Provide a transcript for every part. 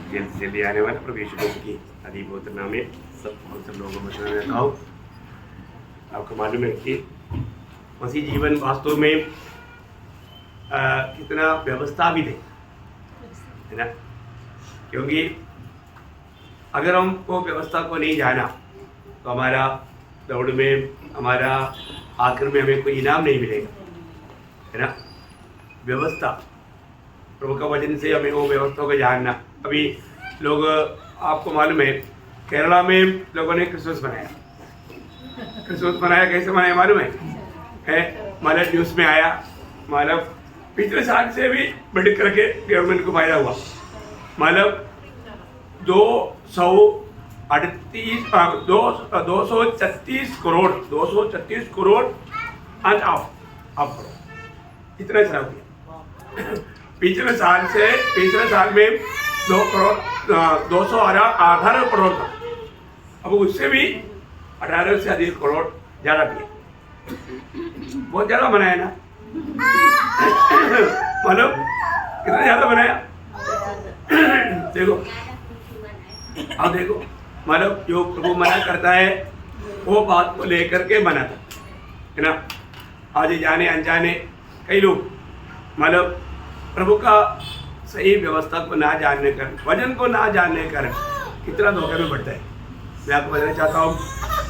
जल्द से जल्दी आने वाले प्रभु यीशु मसीह की अजीब पवित्र नाम में सब लोगों को सुनाना चाहता हूँ। आपको मालूम है कि मसीह जीवन वास्तव में कितना व्यवस्था भी दे, है ना। क्योंकि अगर हम वो व्यवस्था को नहीं जाना तो हमारा दौड़ में, हमारा आखिर में हमें कोई इनाम नहीं मिलेगा, है ना। व्यवस्था, प्रभु का वचन से हमें वो व्यवस्था को जानना। अभी लोग, आपको मालूम है, केरला में लोगों ने क्रिसमस मनाया। क्रिसमस मनाया कैसे मनाया मालूम है? मतलब न्यूज़ में आया, मतलब पिछले साल से भी बढ़ करके गवर्नमेंट को फायदा हुआ। मतलब 236 करोड़ आज आप करो, इतना खराब हुआ। पिछले साल में 218 करोड़ था। अब उससे भी 18 से अधिक करोड़ ज़्यादा किया, बहुत ज़्यादा बनाया ना। मतलब कितना ज़्यादा बनाया देखो, अब देखो, मतलब जो प्रभु मना करता है वो बात को लेकर के मनाता है ना। आज जाने अनजाने कई लोग मतलब प्रभु का सही व्यवस्था को ना जानने कर, वचन को ना जानने कर कितना धोखे में बढ़ता है। मैं आपको बताना चाहता हूँ,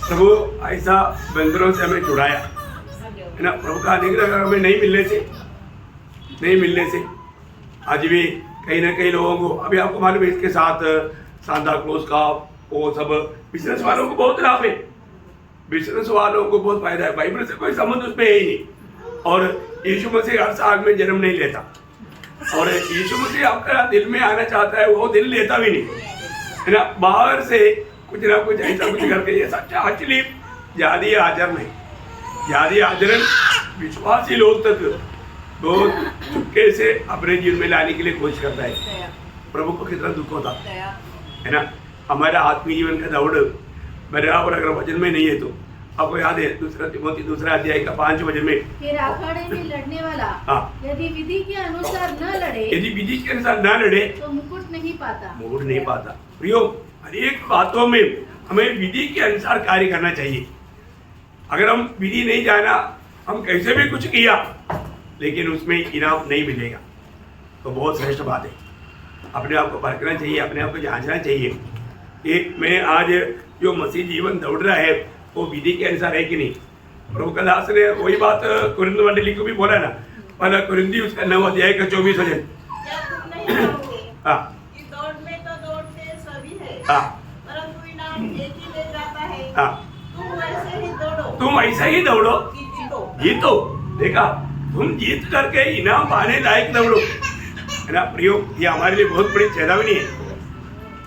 प्रभु ऐसा बंदरों से हमें छुड़ाया, है ना। प्रभु का अनुग्रह हमें नहीं मिलने से आज भी कहीं ना कहीं लोगों को, अभी आपको मालूम है, इसके साथ सांता क्लॉज का वो सब बिजनेस वालों को बहुत लाभ है, बिजनेस वालों को बहुत फायदा है। बाइबल से कोई संबंध उसमें है ही नहीं। और यीशु मसीह हर साल में जन्म नहीं लेता, और यीशु मसीह आपका दिल में आना चाहता है, वो दिल लेता भी नहीं, है ना। बाहर से कुछ ना कुछ ऐसा कुछ करके, ये सच्चा एक्चुअली जादी आचरण विश्वासी लोग तक बहुत चुपके से अपने जीवन में लाने के लिए कोशिश करता है। प्रभु को कितना दुख होता है ना। हमारा आत्मीय जीवन का दौड़ बराबर अगर वचन में नहीं है तो, आपको याद है दूसरा अध्याय का 5 वचन में, फिर अखाड़े में लड़ने वाला यदि विधि के अनुसार न लड़े तो मुकुट नहीं पाता। प्रियो, हरेक बातों में हमें विधि के अनुसार कार्य करना चाहिए। अगर हम विधि नहीं जाना, हम कैसे भी कुछ किया लेकिन उसमें इनाम नहीं मिलेगा तो बहुत श्रेष्ठ बात है। अपने आप को परखना चाहिए, अपने आप को जांचना चाहिए कि मैं आज जो मसीह जीवन दौड़ रहा है वो विधि के अनुसार है कि नहीं। प्रभु का दास ने वही बात कुरिन्थ मंडली को भी बोला ना, पहला कुरिन्थी उसका 9 अध्याय का 24 वचन। तुम ऐसा ही दौड़ो जीतो। देखा, तुम जीत करके इनाम पाने लायक दौड़ो, है ना। प्रियो, ये हमारे लिए बहुत बड़ी चेतावनी है।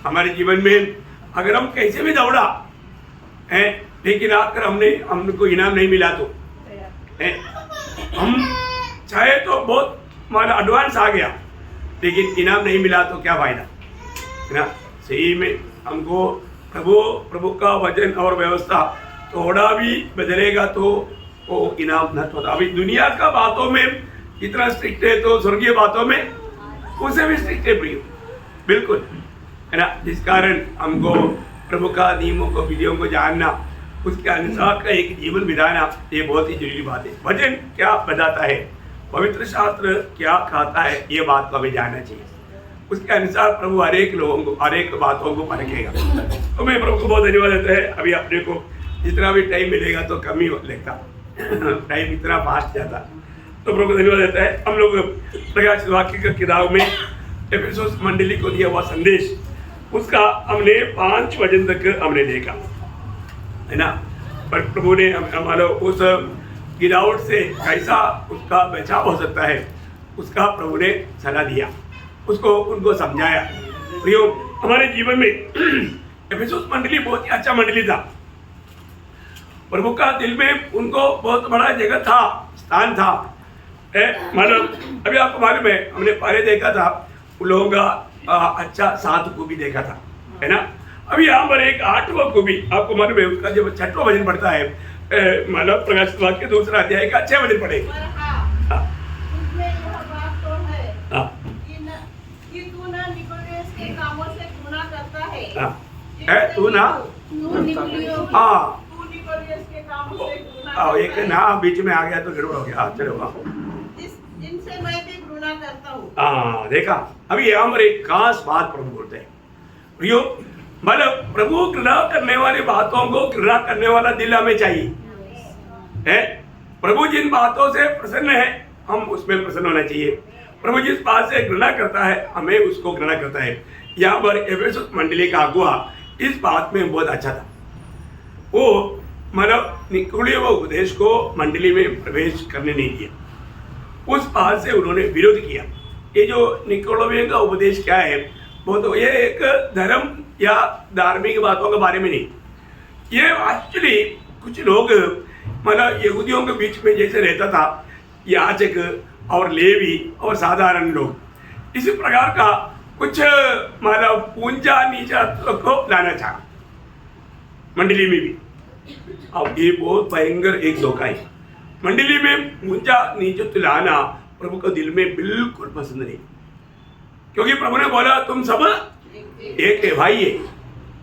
हमारे जीवन में अगर हम कैसे भी दौड़ा है लेकिन आकर हमको इनाम नहीं मिला तो है, हम चाहे तो बहुत हमारा एडवांस आ गया लेकिन इनाम नहीं मिला तो क्या फायदा, है ना। सही में हमको प्रभु का वचन और व्यवस्था थोड़ा भी बदलेगा तो वो इनाम न होता। अभी दुनिया का बातों में इतना स्ट्रिक्ट है तो स्वर्गीय बातों में उसे भी स्ट्रिक्ट है प्रियो, बिल्कुल, है ना। जिस कारण हमको प्रभु का नियमों को, विधियों को जानना, उसके अनुसार का एक जीवन बिताना, ये बहुत ही जरूरी बात है। वचन क्या बताता है, पवित्र शास्त्र क्या कहता है, ये बात को हमें जानना चाहिए। उसके अनुसार प्रभु हर एक लोगों को, हर एक बातों को परखेगा। तो मैं प्रभु को बहुत धन्यवाद देता है। अभी अपने को जितना भी टाइम मिलेगा तो कम ही लगता, टाइम इतना फास्ट जाता, तो प्रभु को धन्यवाद देता है। हम लोग प्रकाशित वाक्य की किताब में एफेसुस मंडली को दिया हुआ संदेश, उसका हमने 5 वचन तक हमने देखा, है ना। पर प्रभु ने हमारा उस गिरावट से कैसा उसका बचाव हो सकता है, उसका प्रभु ने सलाह दिया, उसको उनको समझाया। प्रियो, हमारे जीवन में एफेसुस मंडली बहुत ही अच्छा मंडली था। प्रभु का दिल में उनको बहुत बड़ा जगह था, स्थान था। मतलब अभी आपको मालूम है, हमने पहले देखा था उन लोगों का अच्छा 7 को भी देखा था, है ना। अभी यहाँ पर एक 8वां को भी आपको मालूम है, उसका जब 6वां वचन पढ़ता है, मतलब प्रकाशित वाक्य 2 अध्याय का 6 वचन पढ़ेगा। ना निकोडियस के कामों से घृणा करता है। हाँ, है तू ना तू निकोडियो हाँ तू निकोडियस के कामों से घृणा हाँ, एक करता ना बीच में आ गया तो गड़बड़ हो गया। हाँ, चलो हाँ जिनसे मैं भी घृणा करता हूँ। हाँ, देखा। अभी यहाँ पर एक खास बात प्रभु बोलते हैं, प्रियो, मतलब प्रभु घृणा करने वाली बातों को घृणा करने वाला दिल हमें चाहिए है। प्रभु जिन बातों से प्रसन्न है हम उसमें प्रसन्न होना चाहिए। प्रभु जिस बात से घृणा करता है हमें उसको घृणा करता है। यहाँ पर एफेसुस मंडली का अगुआ इस बात में बहुत अच्छा था। वो मतलब निकोड़ीय उपदेश को मंडली में प्रवेश करने नहीं दिया, उस बात से उन्होंने विरोध किया। ये जो निकोड़ीय का उपदेश क्या है, वो तो ये एक धर्म या धार्मिक बातों के बारे में नहीं, ये एक्चुअली कुछ लोग मतलब यहूदियों के बीच में जैसे रहता था याजक और लेवी और साधारण लोग, इसी प्रकार का कुछ मतलब पूंजा नीचा को लाना चाहा मंडली में भी। अब ये बहुत भयंकर एक धोखा है। मंडली में पूंजा नीचा लाना प्रभु को दिल में बिल्कुल पसंद नहीं, क्योंकि प्रभु ने बोला तुम सब एक है, भाई है,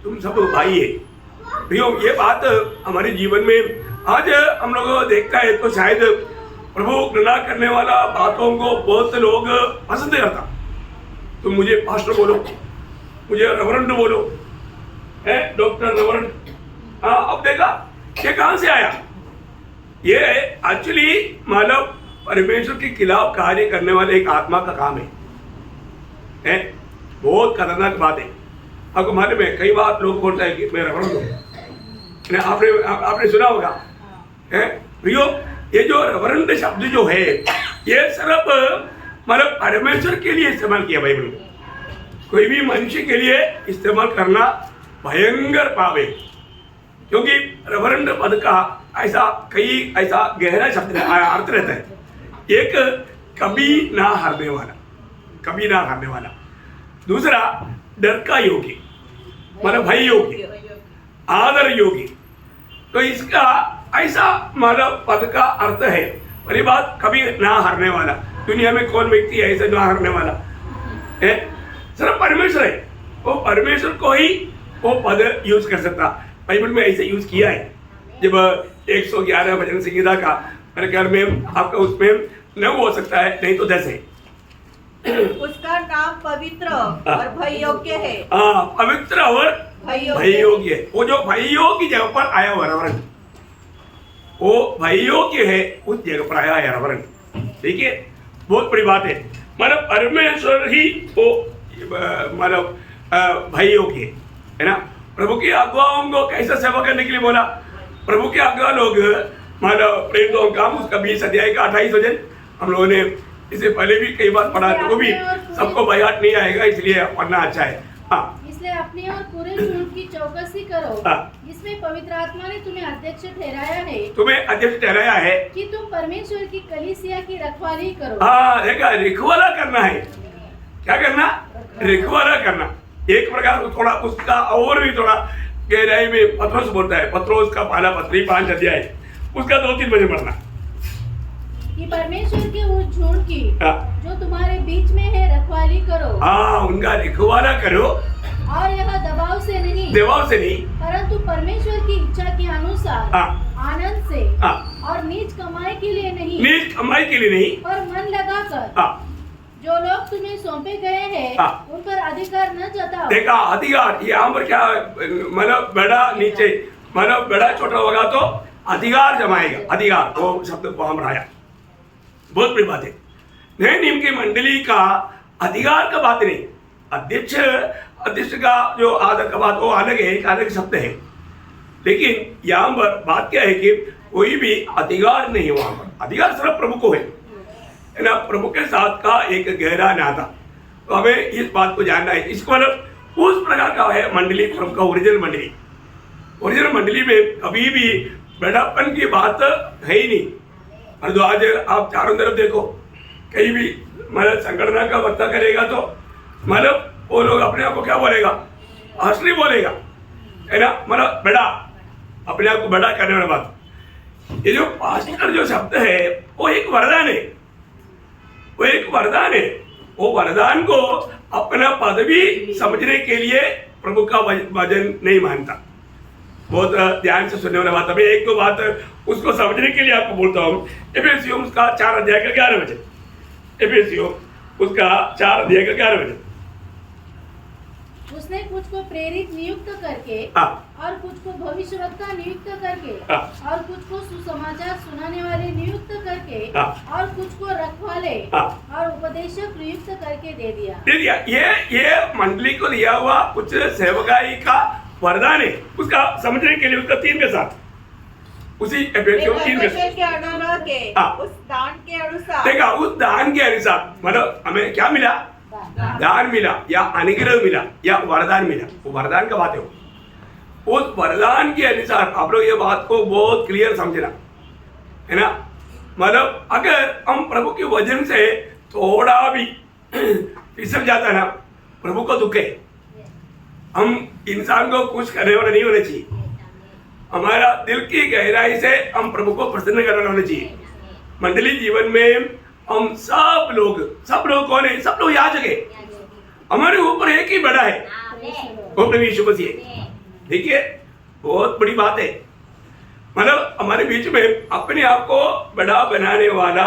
तुम सब भाई है। भैया ये बात हमारे जीवन में आज हम लोग देखता है तो शायद प्रभु घृणा करने वाला बातों को बहुत लोग पसंद करता। तुम मुझे पास्टर बोलो, मुझे रेवरेंड बोलो, है डॉक्टर रेवरेंड। हाँ, अब देखा ये कहाँ से आया? ये एक्चुअली मतलब परमेश्वर के खिलाफ कार्य करने वाले एक आत्मा का काम है। बहुत खतरनाक बात है। आपको मालूम है कई बार लोग बोलते हैं कि मैं रेवरेंड हूँ, आपने सुना होगा है प्रियो। ये जो रेवरेंड शब्द जो है ये सिर्फ मतलब परमेश्वर के लिए इस्तेमाल किया बाइबल में, कोई भी मनुष्य के लिए इस्तेमाल करना भयंकर पाप है, क्योंकि रेवरेंड पद का ऐसा गहरा शब्द अर्थ रहता है। एक कभी ना हारने वाला, कभी ना हारने वाला। दूसरा डर का योगी, मतलब भय योगी, आदर योगी। तो इसका ऐसा मतलब पद का अर्थ है। पहली बात कभी ना हारने वाला, दुनिया में कौन व्यक्ति है ऐसे ना हारने वाला है? सिर्फ परमेश्वर है, वो परमेश्वर को ही वो पद यूज कर सकता। बाइबल में ऐसे यूज किया है। जब 111 भजन संहिता का मेरे ख्याल में आपका उसमें 9 हो सकता है, नहीं तो 10 है। उसका नाम पवित्र और भय योग्य है। हाँ, पवित्र और भय योग्य है। वो जो भयों की जगह पर आया हुआ रेवरेंड, वो भयों के है उस जगह पर आया है रेवरेंड। ठीक है, बहुत बड़ी बात है। मतलब परमेश्वर ही वो मतलब भयों के है ना। प्रभु की आज्ञाओं को कैसे सेवा करने के लिए बोला? प्रभु की आज्ञा लोग मतलब प्रेम तो काम उसका 20 अध्याय का 28 वचन हम लोगों ने इससे पहले भी कई बार पढ़ा, तो वो भी सबको बयात नहीं आएगा, इसलिए पढ़ना अच्छा है। हाँ, इसलिए अपने और पूरे झूठ की चौकसी करो, जिसमें पवित्र आत्मा ने तुम्हें अध्यक्ष ठहराया है, तुम्हें अध्यक्ष ठहराया है कि तुम परमेश्वर की कलीसिया की रखवाली करो। हाँ, देखा, रखवाला करना है। क्या करना? रखवाला करना। एक प्रकार थोड़ा उसका और भी थोड़ा गहराई में पत्रोस बोलता है, पत्रोस का पहला पत्री 5 अध्याय, उसका 2-3 वचन पढ़ना कि परमेश्वर के उस झूठ की जो तुम्हारे बीच में है रखवाली करो। हाँ, उनका रखवाला करो, और यह दबाव से नहीं, परंतु परमेश्वर की इच्छा के अनुसार आनंद से और नीच कमाई के लिए नहीं, पर मन लगाकर जो लोग तुम्हें सौंपे गए हैं उन पर अधिकार न जताओ। देखा, अधिकार यहाँ पर क्या मतलब बड़ा नीचे मतलब बड़ा छोटा होगा तो अधिकार जमाएगा। अधिकार वो शब्द को हम आया, बहुत बड़ी बात है। नए नियम की मंडली का अधिकार का बात नहीं, अध्यक्ष का जो आदर का बात वो अलग है, एक अलग शब्द है। लेकिन यहाँ पर बात क्या है कि कोई भी अधिकार नहीं है। वहां पर अधिकार सिर्फ प्रभु को है ना, प्रभु के साथ का एक गहरा नाता। तो हमें इस बात को जानना है। इसको मतलब उस प्रकार का है मंडली, प्रभु का ओरिजिनल मंडली। ओरिजिनल मंडली में कभी भी बड़ापन की बात है ही नहीं। और तो आज आप चारों तरफ देखो, कहीं भी मतलब संगठना का बत्ता करेगा तो मतलब वो लोग अपने आप को क्या बोलेगा? असली बोलेगा, है ना, मतलब बड़ा, अपने आप को बड़ा करने वाला बात। ये जो पास्टर जो शब्द है वो एक वरदान है, वो एक वरदान है। वो वरदान को अपना पदवी समझने के लिए प्रभु का वचन नहीं मानता। बहुत ध्यान से सुनने वाला बात। अभी एक दो बात उसको समझने के लिए आपको बोलता हूँ। एफेसियों उसका 4 अध्याय का 11 वचन। एफेसियों उसका 4 अध्याय का 11 वचन। उसने कुछ को प्रेरित नियुक्त करके और कुछ को भविष्यवक्ता नियुक्त करके और कुछ को सुसमाचार सुनाने वाले नियुक्त करके और कुछ को रखवाले और उपदेशक नियुक्त करके दे दिया। ये मंडली को दिया हुआ कुछ सेवकाई का वरदान है। उसका समझने के लिए उसका 3 के साथ उसी एफेसियों 3 के उस दान के अनुसार देखा, उस दान के अनुसार मतलब हमें क्या मिला? दान मिला या अनुग्रह मिला या वरदान मिला। वो वरदान का बात है। उस वरदान के अनुसार आप लोग ये बात को बहुत क्लियर समझना है ना। मतलब अगर हम प्रभु के वचन से थोड़ा भी फिसल जाता ना, प्रभु को दुख है। हम इंसान को खुश करने वाले नहीं होने चाहिए। हमारा दिल की गहराई से हम प्रभु को प्रसन्न करने वाले होने चाहिए। मंडली जीवन में हम सब लोग कौन है? सब लोग याजक है। हमारे ऊपर एक ही बड़ा है, वो प्रभु यीशु मसीह। देखिए बहुत बड़ी बात है। मतलब हमारे बीच में अपने आप को बड़ा बनाने वाला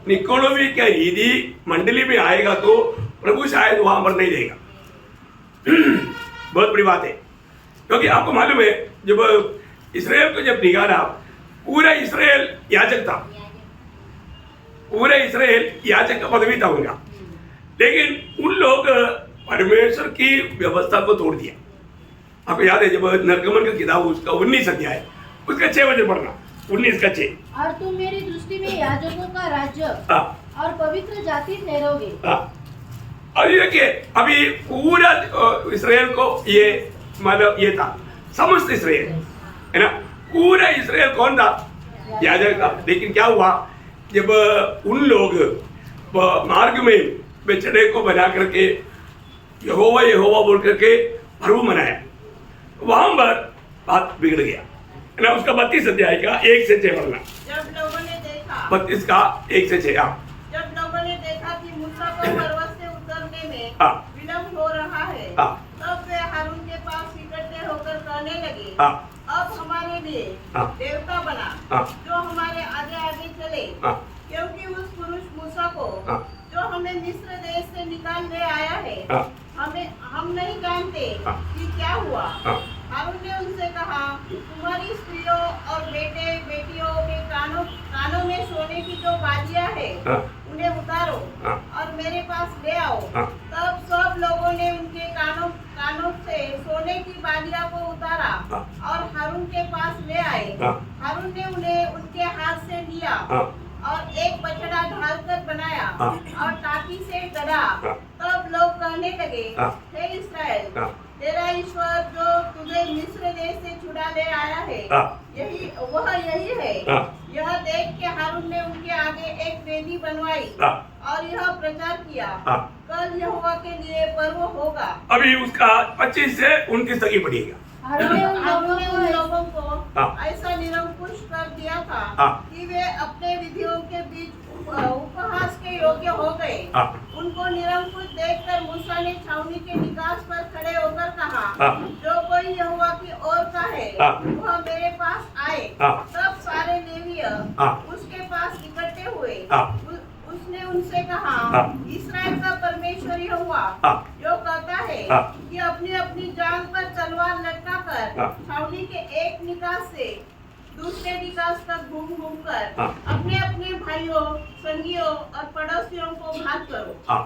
निकोलोवी क्या यदि मंडली में आएगा तो प्रभु शायद वहां पर नहीं देगा। बहुत बड़ी बात है। क्योंकि आपको मालूम है जब इस्राएल को जब निकाला, पूरा इस्राएल याजक था। पूरा इस्राएल याजक का पदवी था उनका। लेकिन उन लोग परमेश्वर की व्यवस्था को तोड़ दिया। आपको याद है जब निर्गमन का किताब उसका 19 अध्याय उसका 6 वचन पढ़ना, 19 का 6। और तुम मेरी दृष्टि में याजकों का राज्य और पवित्र जाति ठहरोगे। अभी देखिए, अभी पूरा इस्राएल को ये मतलब ये था, समस्त इस्राएल है ना। पूरा इस्राएल कौन था? याजक था। लेकिन क्या हुआ जब उन लोग मार्ग में बेचड़े को बना करके यहोवा यहोवा बोल करके पर्व मनाया, वहां पर बात बिगड़ गया है ना। उसका 32 अध्याय का 1 से 6 पढ़ना। जब लोगों ने देखा 32 का 1 से 6। जब लोगों ने देखा कि मूसा को पर्वत से उतरने में विलंब हो रहा है, तब वे हारून के पास इकट्ठे होकर कहने लगे, अब हमारे लिए देवता बना जो हमारे आगे आगे चले, क्योंकि उस पुरुष मूसा को जो हमें मिस्र देश से निकाल ले आया है, हम नहीं जानते कि क्या हुआ। हारून ने उनसे कहा, तुम्हारी स्त्रियों और बेटे बेटियों के कानों में सोने की जो बालियां है उन्हें उतारो और मेरे पास ले आओ। तब सब लोगों ने उनके कानों से सोने की बालियां को उतारा और हारून के पास ले आए। हारून ने उन्हें उनके हाथ से लिया और एक बछड़ा ढालकर बनाया और टाटी से गढ़ा। तब लोग कहने लगे, हे इस्राएल, तेरा ईश्वर जो तुझे मिस्र देश से छुड़ा ले आया है, यही है। यह देख के हारून ने उनके आगे एक वेदी बनवाई और यह प्रचार किया, कल यहोवा के लिए पर्व होगा। अभी उसका 25 से 29 तक ही पढ़िएगा। हारून ने उन लोगों को ऐसा निरंकुश कर दिया था कि वे अपने विधियों के बीच उपहास के योग्य हो गए। उनको निरंकुश देखकर मूसा ने छावनी के निकास पर खड़े होकर कहा, जो कोई यहोवा की ओर का है वह मेरे पास आए। तब सारे लेवीय उसके पास इकट्ठे हुए। उसने उनसे कहा, इस्राएल का परमेश्वर यहोवा जो कहता है कि अपनी अपनी जांघ पर तलवार लटकाकर छावनी के एक निकास से दूसरे निकास तक घूम कर अपने अपने भाइयों, संगियों और पड़ोसियों को भाग करो।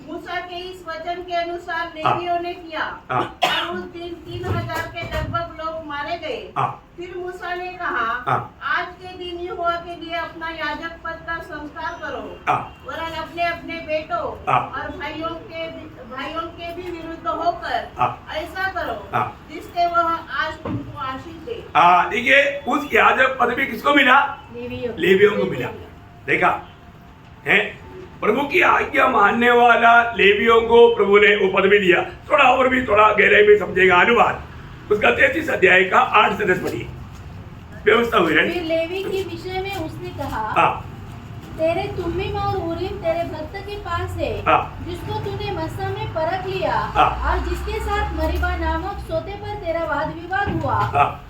मूसा के इस वचन के अनुसार लेवियों ने किया और उस दिन 3000 के लगभग लोग मारे गए। फिर मूसा ने कहा, आज के दिन यहोवा के लिए अपना याजक पद का संस्कार करो, वरन अपने अपने बेटों और भाइयों के भी विरुद्ध होकर ऐसा करो जिससे वह आज तुमको आशीष दे। देखिए उस याजक पद भी किसको मिला? लेवियों को मिला। देखा है, प्रभु की आज्ञा मानने वाला लेवियों को प्रभु ने वो पद भी दिया। थोड़ा और भी थोड़ा गहराई में समझेगा अनुवाद उसका 33 अध्याय का 8 से 10 पढ़िए। व्यवस्था हुई है। फिर लेवी के विषय में उसने कहा, तेरे तुम्मीम और उरीम तेरे भक्त के पास है, जिसको तूने मस्सा में परख लिया और जिसके साथ मरीबा नामक सोते पर तेरा वाद विवाद हुआ।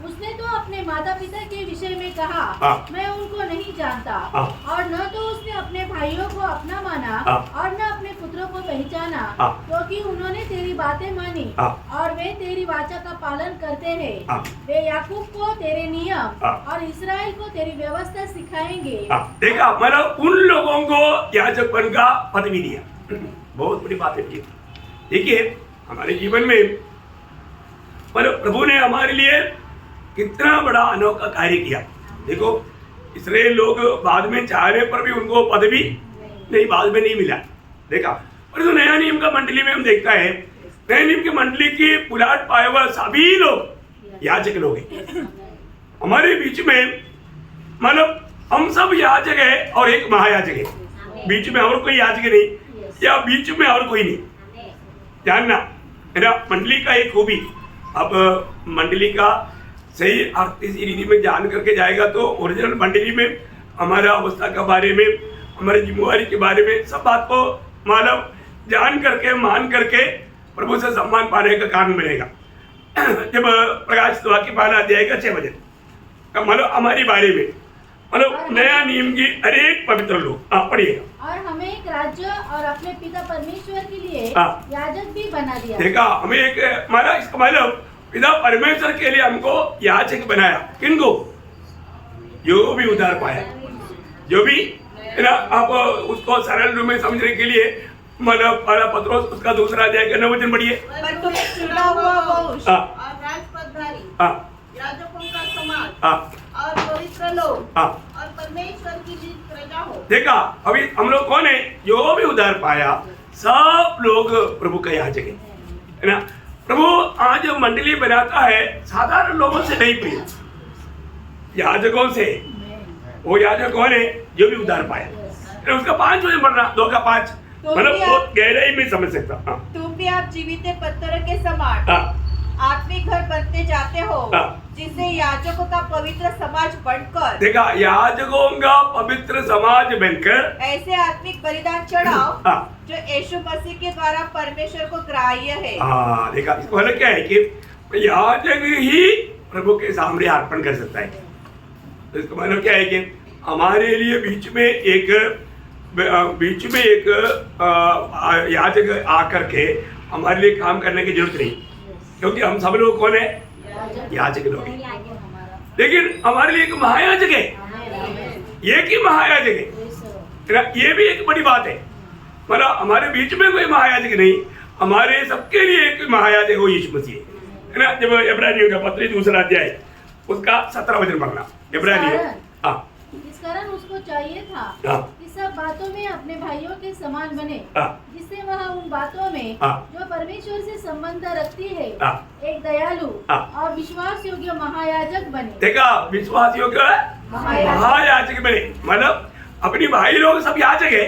उसने तो अपने माता पिता के विषय में कहा, मैं उनको नहीं जानता, और न तो उसने अपने भाइयों को अपना माना और न अपने पुत्रों को पहचाना, क्योंकि उन्होंने तेरी बातें मानी और वे तेरी वाचा का पालन करते हैं। वे याकूब को तेरे नियम और इस्राएल को तेरी व्यवस्था सिखाएंगे। देखा, मतलब उन लोगों को याजकपन का पद भी दिया। बहुत बड़ी बात है। देखिए, हमारे जीवन में मतलब प्रभु ने हमारे लिए कितना बड़ा अनोखा कार्य किया। देखो, इस्राएल लोग बाद में चाहने पर भी उनको पदवी नहीं, बाद में नहीं मिला। देखा, और जो नया नियम का मंडली में हम देखता है, नया नियम की मंडली की पुलाट पाए हुए सभी लोग याजक लोग हैं। हमारे बीच में मतलब हम सब याजक है और एक महायाजक है, बीच में और कोई याजक नहीं, या बीच में और कोई नहीं। जानना मेरा मंडली का एक खूबी। अब मंडली का सही अर्थ इसी रीति में जान करके जाएगा तो ओरिजिनल मंडली में हमारा अवस्था के बारे में, हमारी जिम्मेवारी के बारे में सब बात को मतलब जान करके मान करके प्रभु से सम्मान पाने का कारण मिलेगा। जब प्रकाश वाक्य पहला अध्याय का 6 बजे मतलब हमारी बारे में मतलब नया नियम की अनेक पवित्र लोग पढ़िएगा। और हमें एक राज्य और अपने पिता परमेश्वर के लिए याजक भी बना दिया। देखा, हमें एक हमारा इसका मतलब पिता परमेश्वर के लिए हमको याजक बनाया। किनको? जो भी उद्धार पाया, जो भी ना, आप उसको सरल रूप में समझने के लिए मतलब पहला पत्रोस उसका दूसरा अध्याय का 9 वचन पढ़िए। चुना हुआ वंश और राजपदधारी, याजकों का समाज और पवित्र लोग और परमेश्वर की जीत प्रजा हो। देखा, अभी हम लोग कौन है? जो भी उद्धार पाया सब लोग प्रभु का याजक है ना। प्रभु आज मंडली बनाता है साधारण लोगों से नहीं, प्रिय याजकों से। वो याजक कौन है? जो भी उद्धार पाया। उसका 5 वचन पढ़ना, 2 का 5 मतलब बहुत गहराई में समझ सकता। तुम भी आप जीवित पत्थर के समान आत्मिक घर बनते जाते हो, जिससे याजकों का पवित्र समाज बनकर, देखा, याजकों का पवित्र समाज बनकर ऐसे आत्मिक बलिदान चढ़ाओ जो यीशु मसीह के द्वारा परमेश्वर को ग्राह्य है। देखा, इसको मतलब क्या है कि याजक ही प्रभु के सामने अर्पण कर सकता है। तो इसका मतलब क्या है कि हमारे लिए बीच में एक याजक आकर के हमारे लिए काम करने की जरूरत नहीं, क्योंकि हम सब लोग कौन है? याजक लोग हैं। लेकिन हमारे लिए एक महायाजक है, एक ही महायाजक है। ये भी एक बड़ी बात है। मतलब हमारे बीच में कोई महायाजक नहीं, हमारे सबके लिए एक महायाजक हो यीशु मसीह है ना। जब इब्रानियों का पत्र 2 अध्याय उसका 17 वचन पढ़ना। इब्रानियों इस कारण उसको चाहिए था कि सब बातों में अपने भाइयों के समान बने, जिससे वह उन बातों में जो परमेश्वर से संबंध रखती है एक दयालु और विश्वास योग्य महायाजक बने। देखा, विश्वास योग्य महायाजक बने, मतलब अपनी भाई लोग सब याजक है,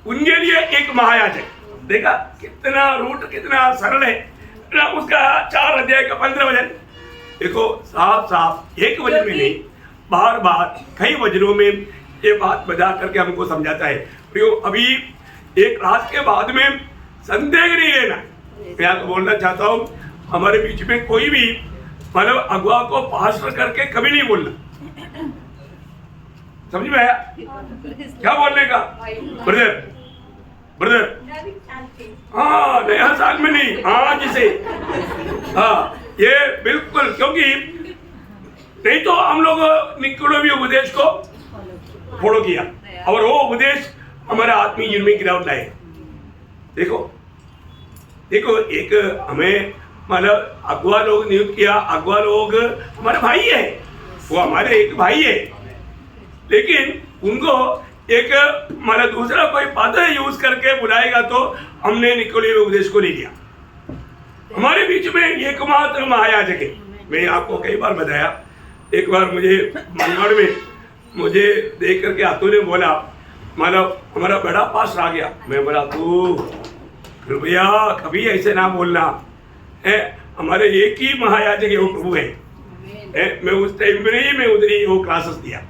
उनके लिए एक महायाजक। देखा कितना रूट, कितना सरल है ना। उसका 4 अध्याय का 15 वचन देखो, साफ साफ एक वचन में नहीं, बार बार कई वचनों में ये बात बता करके हमको समझाता है। अभी एक क्लास के बाद में संदेह नहीं लेना। मैं आपको बोलना चाहता हूँ, हमारे बीच में कोई भी मतलब अगुआ को पास्टर करके कभी नहीं बोलना। समझ में आया क्या बोलने का? ब्रदर हाँ, नया साल में नहीं, हाँ जिसे ये बिल्कुल, क्योंकि नहीं तो हम लोग निकोलवी उपदेश को फॉलो किया और वो उपदेश हमारा आत्मीय जीवन में गिरावट लाए। देखो एक हमें मतलब अगुआ लोग नियुक्त किया, अगुआ लोग हमारे भाई है, वो हमारे एक भाई है, लेकिन उनको एक मतलब दूसरा कोई पद यूज करके बुलाएगा तो हमने निकोलवी उपदेश को नहीं लिया। हमारे बीच में एकमात्र महायाजक है। मैं आपको कई बार बताया, एक बार मुझे मनगढ़ में मुझे देख करके आतू ने बोला, मतलब हमारा बड़ा पास आ गया। मैं बोला, तू कृपया कभी ऐसे ना बोलना है, हमारे एक ही महायाजक है, वो प्रभु है। मैं उस टाइम में ही मैं उधर ही वो क्लासेस दिया।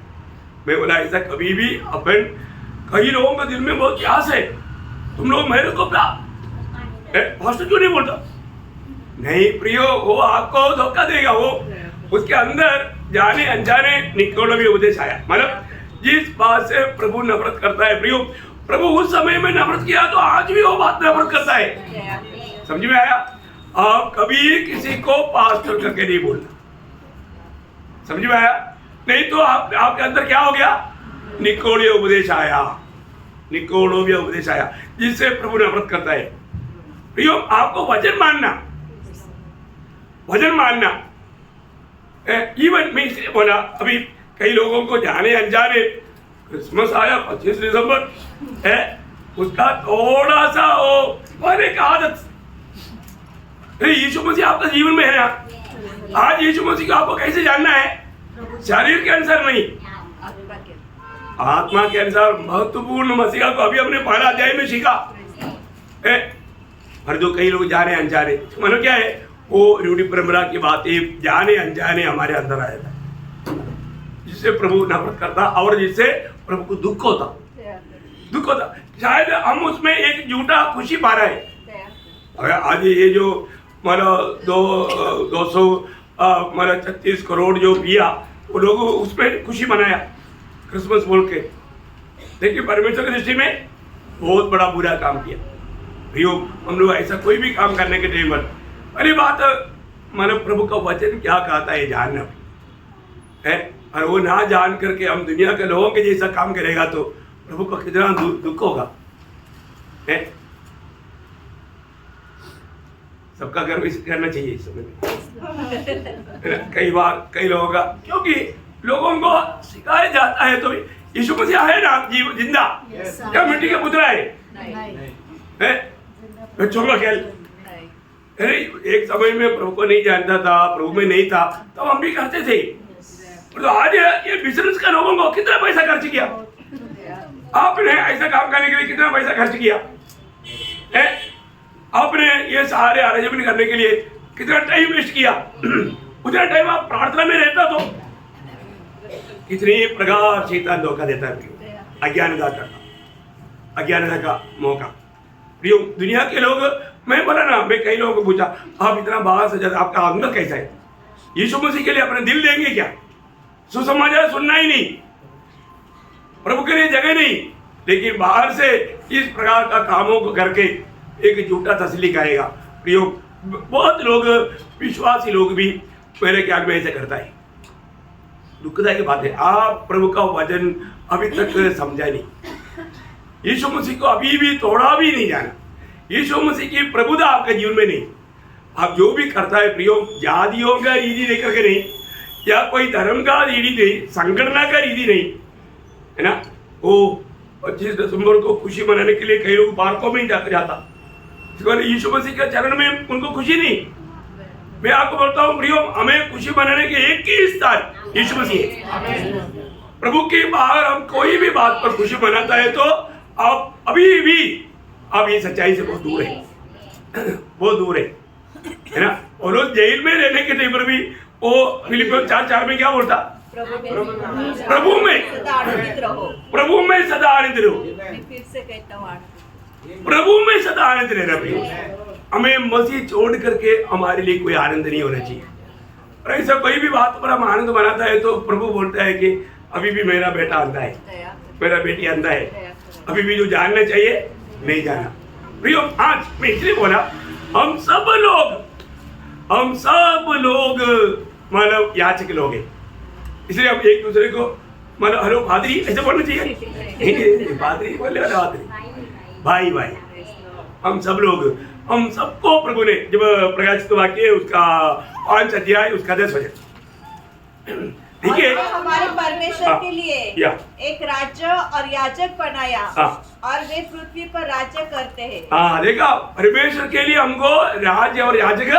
मैं बोला ऐसा कभी भी अपन कई लोगों के दिल में बहुत प्यास है, तुम लोग मेरे को पास्टर क्यों नहीं बोलता? नहीं प्रियो, वो आपको धोखा देगा। वो उसके अंदर जाने अनजाने निकोलवी उपदेश आया, मतलब जिस बात से प्रभु नफरत करता है प्रियो, प्रभु उस समय में नफरत किया तो आज भी वो बात नफरत करता है। समझ में आया? आप कभी किसी को पास्टर करके नहीं बोलना, समझ में आया? नहीं तो आपके अंदर क्या हो गया? निकोलवीय उपदेश आया, निकोलवीय उपदेश आया जिससे प्रभु नफरत करता है। प्रियो, आपको वचन मानना, वचन मानना। इवन मैं इसलिए बोला, अभी कई लोगों को जाने अनजाने क्रिसमस आया 25 दिसंबर है, उसका थोड़ा सा वो पहले का आदत, यीशु मसीह आपका जीवन में है ना। आज यीशु मसीह को आपको कैसे जानना है? शरीर के अनुसार नहीं, आत्मा के अनुसार महत्वपूर्ण मसीहा को अभी हमने पहला अध्याय में सीखा है। और जो कई लोग जाने अनजाने, मतलब क्या है, वो रूढ़ी परंपरा की बातें जाने अनजाने हमारे अंदर आया था, जिससे प्रभु नफरत करता और जिससे प्रभु को दुख होता, दुख होता। शायद हम उसमें एक झूठा खुशी पा रहे हैं। अगर आज ये जो मतलब 36 करोड़ जो पिया, वो लोग उसमें खुशी मनाया क्रिसमस बोल के, लेकिन परमेश्वर की दृष्टि में बहुत बड़ा बुरा काम किया। प्रियो, हम लोग ऐसा कोई भी काम करने के टाइम पर पहली बात मतलब प्रभु का वचन क्या कहता है जानना है, और वो ना जान करके हम दुनिया के लोगों के जैसा काम करेगा तो प्रभु को कितना दुख होगा है। सबका कर्म करना चाहिए इस समय में। कई बार कई लोगों का, क्योंकि लोगों को सिखाया जाता है तो यीशु मसीह है ना जिंदा, क्या मिट्टी के पुतला है बच्चों का खेल। अरे एक समय में प्रभु को नहीं जानता था, प्रभु में नहीं था, तब हम भी करते थे। तो आज ये बिजनेस का लोगों को कितना पैसा खर्च किया, आपने ऐसा काम करने के लिए कितना पैसा खर्च किया है, आपने ये सारे अरेंजमेंट करने के लिए कितना टाइम वेस्ट किया। उतना टाइम आप प्रार्थना में रहता तो कितनी प्रकार शैतान धोखा देता है, अज्ञानता करना, अज्ञानता का मौका। प्रियो, दुनिया के लोग, मैं बोला ना, मैं कई लोगों को पूछा आप इतना बाहर से जाते, आपका अंदर कैसा है? यीशु मसीह के लिए अपने दिल देंगे क्या? सुसमाचार सुनना ही नहीं, प्रभु के लिए जगह नहीं, लेकिन बाहर से इस प्रकार का कामों को करके एक झूठा तसल्ली करेगा। प्रियो, बहुत लोग, विश्वासी लोग भी मेरे ख्याल में ऐसे करता है। दुखदायी बात है, आप प्रभु का वचन अभी तक समझा नहीं, यीशु मसीह को अभी भी थोड़ा भी नहीं जाना, यीशु मसीह की प्रभुता आपके जीवन में नहीं। आप जो भी करता है प्रियो, जातियों का रीति लेकर के नहीं, या कोई धर्म का रीति नहीं, संगठना का रीति नहीं, है ना। वो 25 दिसंबर को खुशी मनाने के लिए कई लोग पार्कों में ही जाता, यीशु मसीह के चरण में उनको खुशी नहीं। मैं आपको बोलता हूँ प्रियो, हमें खुशी मनाने के एक ही स्थान यीशु मसीह है। प्रभु के बाहर हम कोई भी बात पर खुशी मनाता है तो आप अभी भी आप ये सच्चाई से बहुत दूर है, बहुत दूर है ना। और लोग जेल में रहने के टाइम पर भी वो फिलिपियों 4:4 में क्या बोलता? प्रभु में सदा आनंदित रहो, प्रभु में सदा आनंदित रहो। फिर से कहता हूँ, प्रभु में सदा आनंद रहना प्रिय। हमें मसीह छोड़ करके हमारे लिए कोई आनंद नहीं होना चाहिए। और ऐसा कोई भी बात पर हम आनंद बनाता है तो प्रभु बोलता है कि अभी भी मेरा बेटा अंधा है, मेरा बेटी अंधा है, अभी भी जो जानना चाहिए नहीं जाना। प्रियो, आज मैं इसलिए बोला, हम सब लोग मतलब याचक लोग हैं, इसलिए हम एक दूसरे को मतलब हेलो पादरी ऐसे बोलना चाहिए। पादरी बोले भाई भाई, हम सब लोग, हम सबको प्रभु ने जब प्रकाशित वाक्य उसका 5 अध्याय उसका 10 वचन, ठीक है, हमारे परमेश्वर के लिए एक राज्य और याजक बनाया और वे पृथ्वी पर राज्य करते हैं। हाँ, देखा, परमेश्वर के लिए हमको राज्य और याजक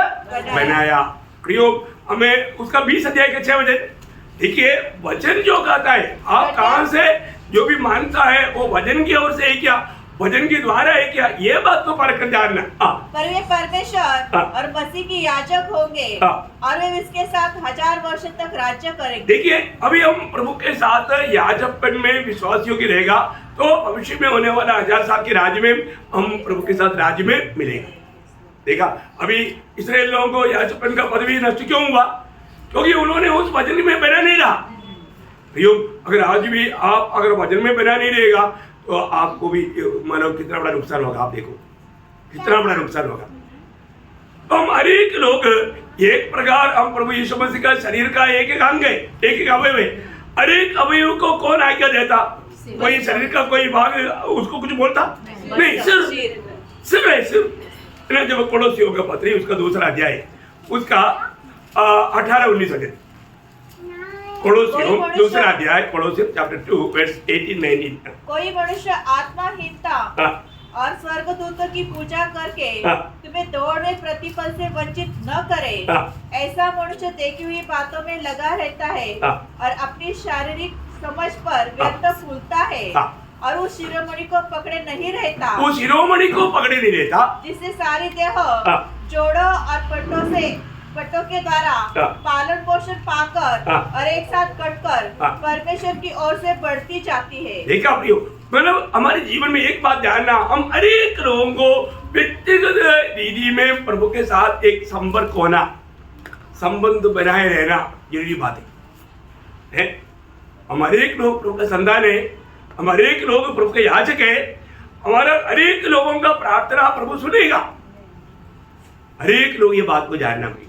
बनाया। प्रियो, हमें उसका 20 अध्याय के 6 वचन, देखिए, वचन जो कहता है, आप कहाँ से जो भी मानता है वो वचन की ओर से है क्या, वचन के द्वारा है क्या, ये बात को परख कर जानना। पर वे परमेश्वर और मसीह की याजक होंगे और वे इसके साथ 1000 वर्ष तक राज्य करेंगे। देखिए, अभी हम प्रभु के साथ याजकपन में विश्वासियों की रहेगा तो भविष्य में होने वाला 1000 साल के राज्य में हम प्रभु के साथ राज्य में मिलेंगे। देखा, अभी इस्राएल लोगों को याजकपन का पदवी नष्ट क्यों हुआ? क्योंकि उन्होंने उस वचन में बना नहीं रहा। अगर आज भी आप अगर वचन में बना नहीं रहेगा तो आपको भी मानो कितना बड़ा नुकसान होगा। आप देखो कितना बड़ा नुकसान होगा। तो हम हर एक लोग एक प्रकार, हम प्रभु यीशु मसीह का शरीर का एक एक अंग है, एक एक अवयव है। हर एक अवयव को कौन आज्ञा देता? कोई शरीर का कोई भाग उसको कुछ बोलता नहीं, सिर्फ है सिर्फ। जब कोलोसियों का पत्री उसका दूसरा अध्याय उसका 18-19 कोलोसियों दूसरा अध्याय, कोलोसियों चैप्टर 2 वर्स 18-19। कोई मनुष्य आत्माहीनता और स्वर्गदूतों की पूजा करके तुम्हें दौड़ में प्रतिफल से वंचित न करे। ऐसा मनुष्य देखी हुई बातों में लगा रहता है और अपनी शारीरिक समझ पर व्यर्थ फूलता है और उस शिरोमणि को पकड़े नहीं रहता, वो शिरोमणि को पकड़े नहीं रहता जिससे सारी देह जोड़ों और पट्टों के द्वारा पालन पोषण पाकर और एक साथ कटकर परमेश्वर की ओर से बढ़ती जाती है। देखा प्रियो, मतलब हमारे जीवन में एक बात ध्यान रखना, हम हर एक लोगों को व्यक्तिगत रीति में प्रभु के साथ एक संपर्क होना, संबंध बनाए रहना जरूरी बात है। हमारे एक लोग प्रभु का संतान है, हमारे एक लोग प्रभु के याजक है, हमारा हर एक लोगों का प्रार्थना प्रभु सुनेगा। हर एक लोग ये बात को जानना चाहिए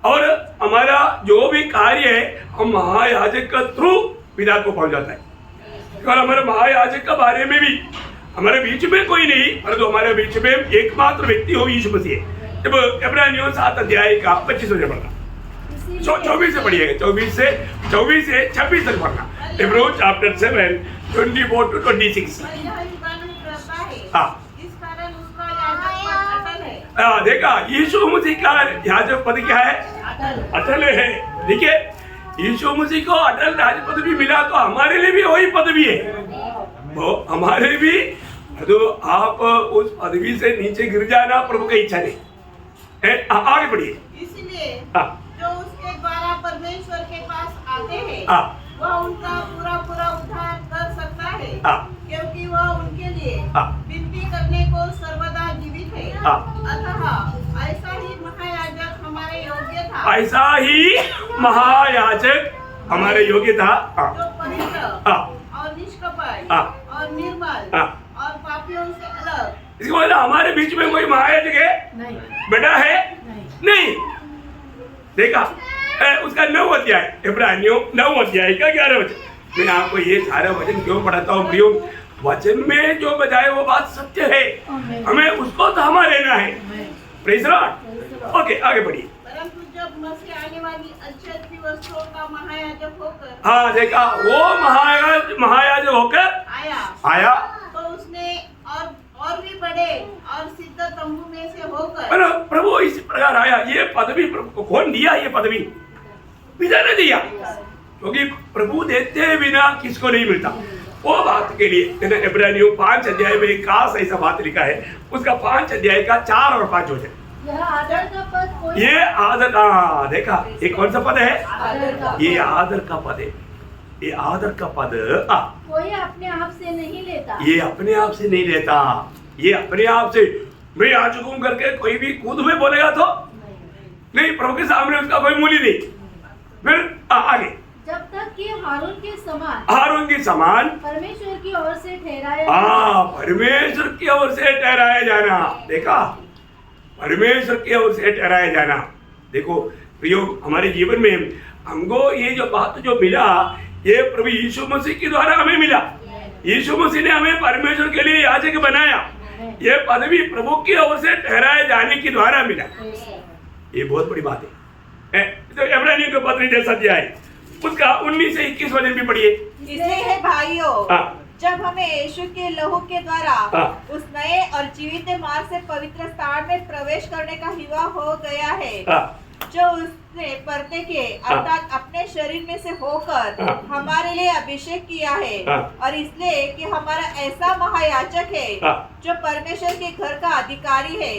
और हमारा जो भी कार्य है हम महायाजक का थ्रू पिता को पहुंचाता है। और हमारे महायाजक के बारे में भी हमारे बीच में कोई नहीं, परंतु हमारे बीच में एकमात्र व्यक्ति हो यीशु मसीह। जब इब्रानियों 7 अध्याय का 25 से पढ़ना, 24 से पढ़िएगा, 24 से 26 तक पढ़ना। इब्रानियों चैप्टर 7 24 to 26। देखा, यीशु मसीह का याजक पद क्या है? अटल है। देखिए, यीशु मसीह को अटल राज पद भी मिला तो हमारे लिए भी वही पदवी है, वो हमारे भी। तो आप उस पदवी से नीचे गिर जाना प्रभु की इच्छा नहीं। आगे बढ़िए। इसलिए जो उसके द्वारा परमेश्वर के पास आते हैं वह उनका पूरा उद्धार कर सकता है, क्योंकि वह उनके लिए विनती करने को सर्वदा जीवित है। अतः ऐसा ही महायाजक हमारे योग्य था, ऐसा ही महायाजक हमारे योग्य था, जो पवित्र और निष्कपट और निर्मल और पापियों से अलग। इसको मतलब हमारे बीच में कोई महायाजक है नहीं, बेटा है नहीं। देखा, उसका 9 अध्याय, इब्रानियों 9 अध्याय का 11 वचन। मैं आपको ये सारा वचन क्यों पढ़ाता हूँ प्रियो? वचन में जो बताए वो बात सत्य है, हमें उसको थामा रहना है। Praise the Lord. ओके, आगे बढ़िए। परंतु जब मसीह आने वाली अच्छी वस्तुओं का महायाजक होकर, हाँ देखा, वो महायाजक होकर आया तो उसने और भी बड़े और सिद्ध तंबू में से होकर प्रभु इस प्रकार आया। ये पदवी प्रभु को कौन दिया? ये पदवी पिता ने दिया, क्योंकि प्रभु देते बिना किसको नहीं मिलता। वो बात के लिए इब्रानियों 5 अध्याय में खास ऐसा बात लिखा है, उसका 5 अध्याय का 4 और 5 हो जाए। यह आदर का पद, ये आदर का, देखा ये कौन सा पद है? ये आदर का पद है। ये आदर का पद कोई अपने आप से नहीं लेता, ये अपने आप से नहीं लेता। ये अपने आप से मैं आज हुकुम करके कोई भी कूद में बोलेगा तो नहीं, प्रभु के सामने उसका कोई मूल्य नहीं। फिर आगे, जब तक कि हारून के समान परमेश्वर की ओर से ठहराया, परमेश्वर की ओर से ठहराया जाना। देखा, परमेश्वर की ओर से ठहराया जाना। देखो प्रियो, हमारे जीवन में हमको ये जो बात जो मिला, ये प्रभु यीशु मसीह के द्वारा हमें मिला। यीशु मसीह ने हमें परमेश्वर के लिए याजक बनाया। ये पदवी प्रभु की ओर से ठहराए जाने के द्वारा मिला। ये बहुत बड़ी बात है। तो इब्रानियों के पत्र जैसा अध्याय उसका 19 से 21 वचन भी पढ़िए। इसलिए है भाइयों, जब हमें यीशु के लहू के द्वारा उस नए और जीवित मार्ग से पवित्र स्थान में प्रवेश करने का हिवा हो गया है, जो उसने पर्दे के अर्थात अपने शरीर में से होकर हमारे लिए अभिषेक किया है, और इसलिए कि हमारा ऐसा महायाजक है जो परमेश्वर के घर का अधिकारी है।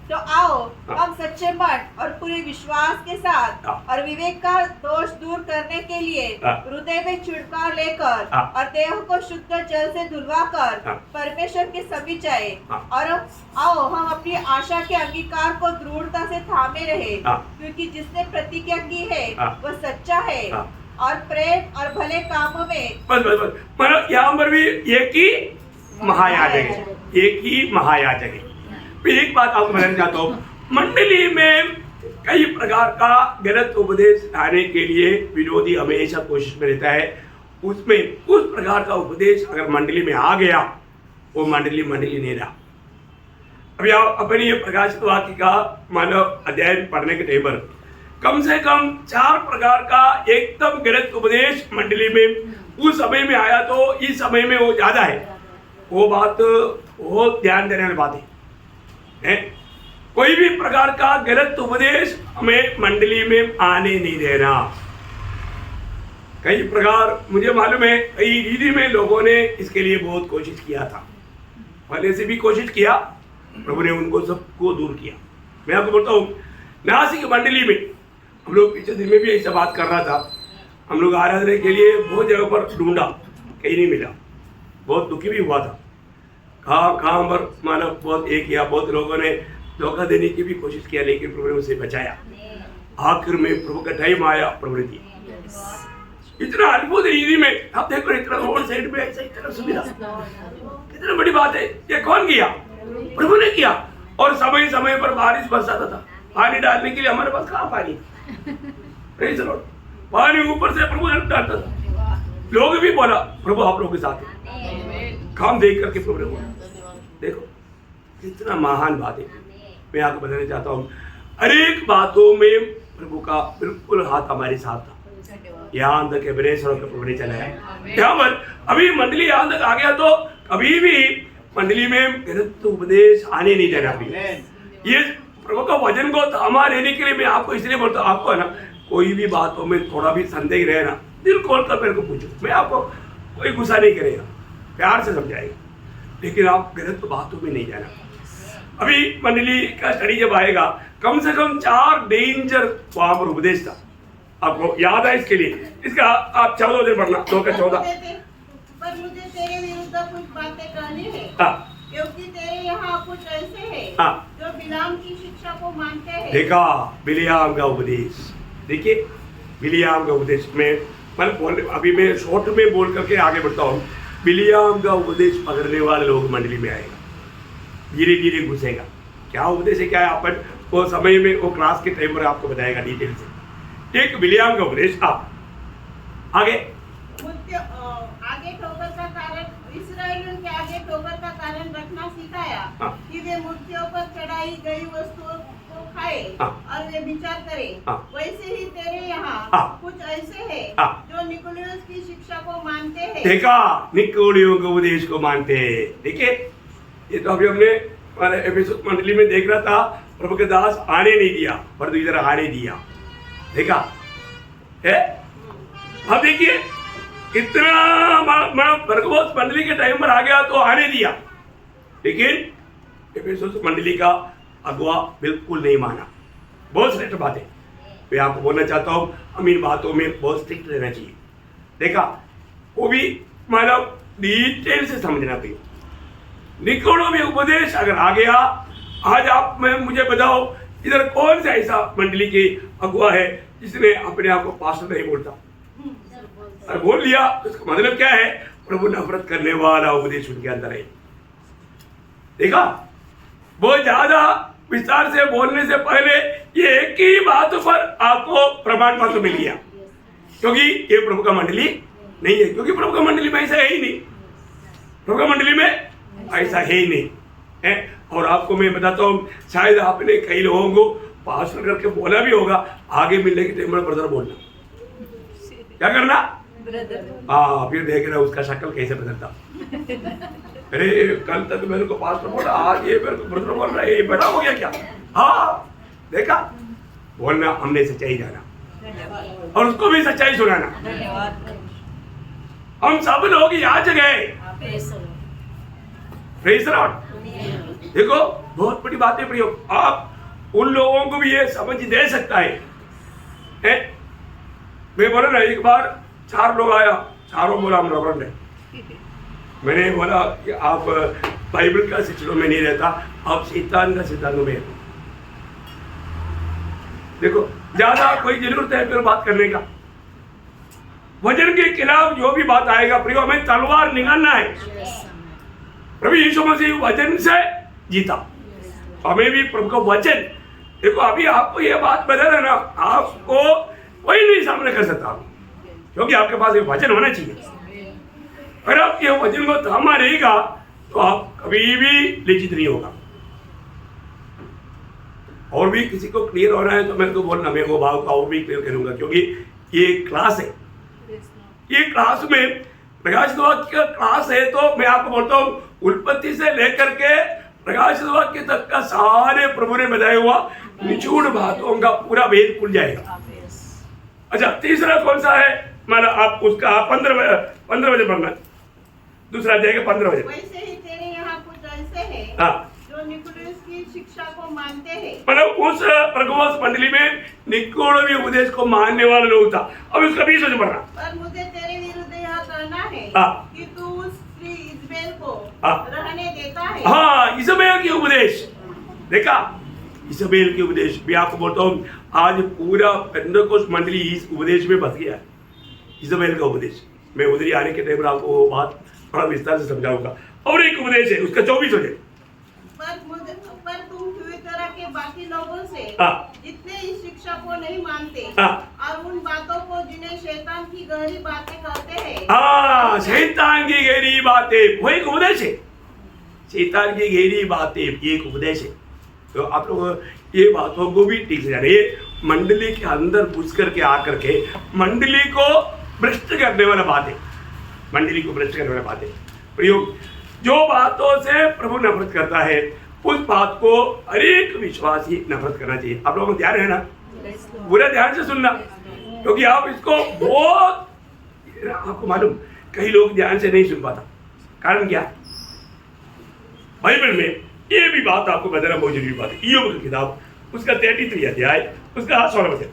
तो आओ हम सच्चे मन और पूरे विश्वास के साथ और विवेक का दोष दूर करने के लिए हृदय में छिड़काव लेकर और देह को शुद्ध जल से धुलवाकर परमेश्वर के समीप जाए और आओ हम अपनी आशा के अंगीकार को दृढ़ता से थामे रहे, क्योंकि जिसने प्रतिज्ञा की है वह सच्चा है और प्रेम और भले कामों में मतलब यहाँ पर भी एक ही महायाजक है, एक ही महायाजक है। फिर एक बात आपको बताना चाहता हूँ, मंडली में कई प्रकार का गलत उपदेश लाने के लिए विरोधी हमेशा कोशिश में रहता है। उसमें उस प्रकार का उपदेश अगर मंडली में आ गया, वो मंडली नहीं रहा। अभी आप अपनी ये प्रकाशित वाक्य का मानव अध्याय पढ़ने के टाइम पर कम से कम 4 प्रकार का एकदम गलत उपदेश मंडली में उस समय में आया, तो इस समय में वो ज्यादा है। वो बात बहुत ध्यान देने वाली बात है। कोई भी प्रकार का गलत उपदेश हमें मंडली में आने नहीं देना। कई प्रकार मुझे मालूम है, कई रीति में लोगों ने इसके लिए बहुत कोशिश किया था, पहले से भी कोशिश किया, प्रभु ने उनको सबको दूर किया। मैं आपको बोलता हूँ, नासिक मंडली में हम लोग पिछले दिन में भी ऐसा बात कर रहा था। हम लोग आराधना के लिए बहुत जगह पर ढूंढा, कहीं नहीं मिला, बहुत दुखी भी हुआ था। कहाँ पर मानव बहुत एक या बहुत लोगों ने धोखा देने की भी कोशिश किया, लेकिन प्रभु ने उसे बचाया। आखिर में प्रभु का टाइम आया, प्रभु ने दिया। इतना अद्भुत रीति में आप देखो, इतना रोड साइड में ऐसा इतना सुविधा, कितना बड़ी बात है। ये कौन किया? प्रभु ने किया। और समय समय पर बारिश बरसाता था, पानी डालने के लिए हमारे पास कहाँ पानी, पानी ऊपर से प्रभु डालता था। लोग भी बोला प्रभु आप लोगों के साथ है, काम देख करके प्रभु ने बोला। देखो कितना महान बात है। मैं आपको बताना चाहता हूँ, हर एक बातों में प्रभु का बिल्कुल हाथ हमारे साथ था। यहाँ तक एबरेसर के प्रभु ने चलाया। यहाँ पर अभी मंडली यहाँ तक आ गया, तो कभी भी मंडली में गलत उपदेश आने नहीं देना। ये प्रभु का वचन को थामा रहने के लिए मैं आपको इसलिए बोलता हूँ, आपको है ना कोई भी बातों में थोड़ा भी संदेह रहे ना, दिल खोल कर मेरे को पूछो, मैं आपको कोई गुस्सा नहीं करेगा, प्यार से समझाएगा, लेकिन आप गलत बातों में नहीं जाना। अभी मंडली का स्टडी जब आएगा, कम से कम 4 डेंजर वहां पर उपदेश था। आपको याद है इसके लिए, इसका आप 14 दिन पढ़ना, 2 का 14। पर मुझे तेरे विरुद्ध कुछ बातें कहनी है, क्योंकि तेरे यहाँ कुछ ऐसे हैं जो बिलाम की शिक्षा को मानते हैं। देखा बिलियाम का उपदेश, देखिए बिलियाम का उपदेश में अभी मैं शॉर्ट में बोल करके आगे बढ़ता हूँ। बिलियाम का उपदेश पकड़ने वाले लोग मंडली में आएगा, धीरे धीरे घुसेगा। क्या उपदेश है, क्या है, अपन वो समय में वो क्लास के टाइम पर आपको बताएगा डिटेल से। एक बिलियाम का उपदेश। आप आगे आगे ठोकर का कारण, इस्राएलियों के आगे ठोकर का कारण रखना सिखाया कि वे मूर्तियों पर चढ़ाई गई वस्तुओं को खाए और वे विचार करें। वैसे ही तेरे यहाँ कुछ ऐसे हैं जो निकोलियोस की शिक्षा को मानते हैं। देखा, निकोलियों के उपदेश को मानते हैं। देखिए ये तो अभी हमने एफिसुस मंडली में देख रहा था, प्रभु के दास आने नहीं दिया, पर तो इधर आने दिया। देखा है, अब देखिए इतना भरगोस मंडली के टाइम पर आ गया तो आने दिया, लेकिन एफिसुस मंडली का अगुआ बिल्कुल नहीं माना। बहुत स्ट्रिक्ट बात है। मैं आपको बोलना चाहता हूँ, हम इन बातों में बहुत स्ट्रिक्ट रहना चाहिए। देखा, वो भी मतलब डिटेल से समझना चाहिए। निकोलों में उपदेश अगर आ गया, आज आप मुझे बताओ इधर कौन सा ऐसा मंडली के अगुआ है जिसने अपने आप को पास्टर नहीं बोलता? और बोल लिया उसका मतलब क्या है? प्रभु नफरत करने वाला उपदेश उनके अंदर है। देखा, बहुत ज्यादा विस्तार से बोलने से पहले ये एक ही बात पर आपको प्रमाण पत्र मिल गया, क्योंकि ये प्रभु का मंडली नहीं है, क्योंकि प्रभु का मंडली में ऐसा है ही नहीं। प्रभु का मंडली में ऐसा है ही नहीं है। और आपको मैं बताता हूँ, शायद आपने कई लोगों को पास्टर करके बोला भी होगा, आगे मिलने के टाइम में ब्रदर बोलना, क्या करना? हाँ, फिर देख रहा उसका शक्ल कैसे बदलता। अरे कल तक मेरे को पास्टर बोला, आज ये मेरे को ब्रदर बोल रहा है, ये बड़ा हो गया क्या? हाँ, देखा, बोलना हमने सच्चाई जाना और उसको भी सच्चाई सुनाना। हम सब लोग आज गए। Praise the Lord. देखो बहुत बड़ी बात है प्रियो, आप उन लोगों को भी ये समझ दे सकता है। मैं बोला ना, एक बार 4 लोग आया, चारों बोला हम रेवरेंड है। मैंने बोला कि आप बाइबल का शिक्षणों में नहीं रहता, आप शैतान का सिद्धांतों में। देखो ज्यादा कोई जरूरत है फिर बात करने का। वचन के खिलाफ जो भी बात आएगा प्रियो, हमें तलवार निकालना है। प्रभु यीशु मसीह वचन से जीता, हमें भी प्रभु का वचन। देखो अभी आपको ये बात बता रहा ना, आपको कोई नहीं सामने कर सकता, क्योंकि आपके पास एक वचन होना चाहिए। अगर आप ये वचन को थामा रहेगा तो आप कभी भी लिखित नहीं होगा। और भी किसी को क्लियर होना है तो मैं तो बोलना, मैं वो भाव का और भी क्लियर करूंगा, क्योंकि ये क्लास है। ये क्लास में प्रकाशित वाक्य क्लास है, तो मैं आपको बोलता हूँ उत्पत्ति से लेकर के प्रकाशित वाक्य तक का सारे प्रभु ने बताया हुआ निचूड़ बातों का पूरा भेद खुल जाएगा। अच्छा, तीसरा कौन सा है? माना आप उसका 15 बजे पढ़ना, दूसरा अध्याय के 15 बजे। वैसे ही तेरे यहाँ कुछ ऐसे हैं हाँ, जो निकोदेमुस की शिक्षा को मानते हैं। मतलब उस प्रगवास मंडली में निकोदेमुस भी उपदेश को मानने वाला लोग था। अब उसका 20 बजे पढ़ना। पर मुझे तेरे विरुद्ध यह कहना है कि तू उस स्त्री इजबेल को रहने देता है। हाँ, इजबेल की उपदेश देखा, इजबेल की उपदेश भी आपको बोलता हूँ, आज पूरा पेंटेकोस्ट मंडली इस उपदेश में फंस गया है। इजबेल का उपदेश मैं उधर ही आने के टाइम आपको वो बात थोड़ा विस्तार से समझाऊंगा। और एक उपदेश है उसका 24 बजे। पर तुम पूरी तरह के बाकी लोगों से जितने इस शिक्षा को नहीं मानते और उन बातों को जिन्हें शैतान की गहरी बातें कहते हैं। शैतान की गहरी बातें वो एक उपदेश है। शैतान की गहरी बातें एक उपदेश है। तो आप लोग ये बातों को भी ठीक से जाने। ये मंडली के अंदर घुस करके आकर के मंडली को भ्रष्ट करने वाला बात है। मंडली को भ्रष्ट करने वाला बात है। प्रयोग जो बातों से प्रभु नफरत करता है उस बात को हर एक विश्वासी नफरत करना चाहिए। आप लोगों को ध्यान है ना, पूरा ध्यान से सुनना, क्योंकि आप इसको बहुत, आपको मालूम कई लोग ध्यान से नहीं सुन पाता। कारण क्या? बाइबल में ये भी बात आपको बताना बहुत जरूरी बात है। ईयोब की किताब उसका 33 अध्याय उसका 16 वचन।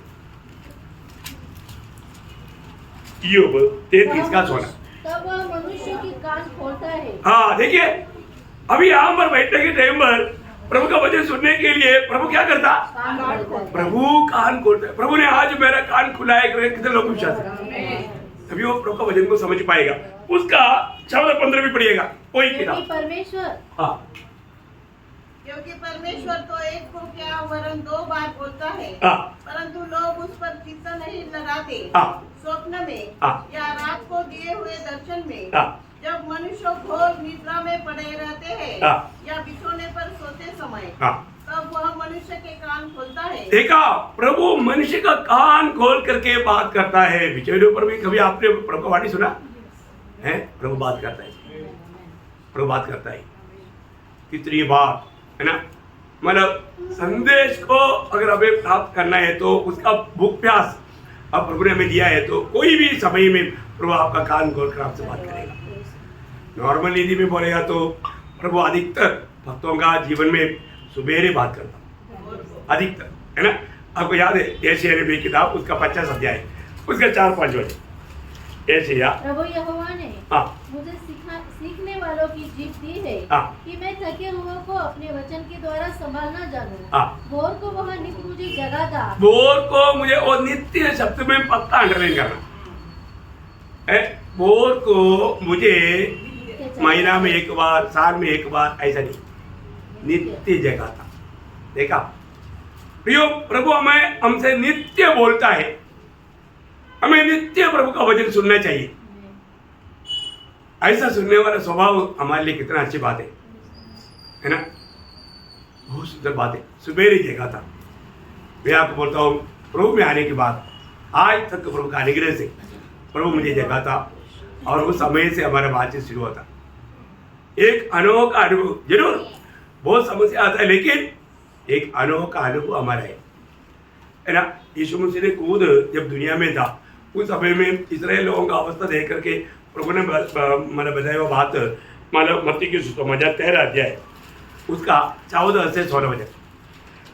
ईयोब 33 का 16। तब वह मनुष्य की कान खोलता है। हाँ देखिए, अभी यहाँ पर बैठने के टाइम पर प्रभु का वचन सुनने के लिए प्रभु क्या करता? प्रभु कान खोलता है। प्रभु ने आज मेरा कान खुला है, कितने लोग विश्वास है? तभी वो प्रभु का वचन को समझ पाएगा। उसका 14-15 भी पढ़िएगा कोई किताब। परमेश्वर, हाँ, क्योंकि परमेश्वर तो एक को क्या वरन 2 बार बोलता है, परंतु लोग उस पर चित्त नहीं लगाते। स्वप्न में या रात को दिए हुए दर्शन में, जब मनुष्य घोर निद्रा में पड़े रहते हैं या बिछोने पर सोते समय, तब वह मनुष्य के कान खोलता है। देखा, प्रभु मनुष्य का कान खोल करके बात करता है। बिछोने पर भी कभी आपने प्रभु का वाणी सुना है? प्रभु बात करता है, प्रभु बात करता है। कितनी बात है ना, मतलब संदेश को अगर हमें प्राप्त करना है तो उसका भूख प्यास अब प्रभु ने हमें दिया है, तो कोई भी समय में प्रभु आपका कान खोल कर आपसे बात करेगा। नॉर्मल हिंदी में बोलेगा तो प्रभु अधिकतर भक्तों का जीवन में सुबेरे बात करता, अधिकतर, है ना। आपको याद है एशिया नबी किताब उसका 50 अध्याय उसका 4-5 वचन। एशिया, प्रभु यहोवा ने मुझे सीखने वालों की जीभ दी है कि मैं थके हुए को अपने वचन के द्वारा संभालना जानूं। भोर को वह नित्य मुझे जगाता। भोर को मुझे और नित्य शब्द में पक्का अंडरलाइन करना। भोर को मुझे महीना में एक बार, साल में एक बार, ऐसा नहीं, नित्य जगाता। देखा प्रियो, प्रभु हमें हमसे नित्य बोलता है। हमें नित्य प्रभु का वचन सुनना चाहिए। ऐसा सुनने वाला स्वभाव हमारे लिए कितना अच्छी बात है ना। बहुत सुंदर बात है। सुबेरे जगा था। मैं आपको बोलता हूँ, प्रभु में आने के बाद आज तक प्रभु का अनुग्रह से प्रभु मुझे जगाता और उस समय से हमारा बातचीत शुरू होता। एक अनोखा अनुभव, जरूर बहुत समस्या आता है, लेकिन एक अनोखा अनुभव हमारा है ना। यीशु मसीह ने खुद जब दुनिया में था उस समय में इस्राएल लोगों का अवस्था देख करके प्रभु ने मैंने बताया हुआ बात, मतलब मत्ती की सुसमाचार 13 अध्याय उसका 14 से 16 वचन।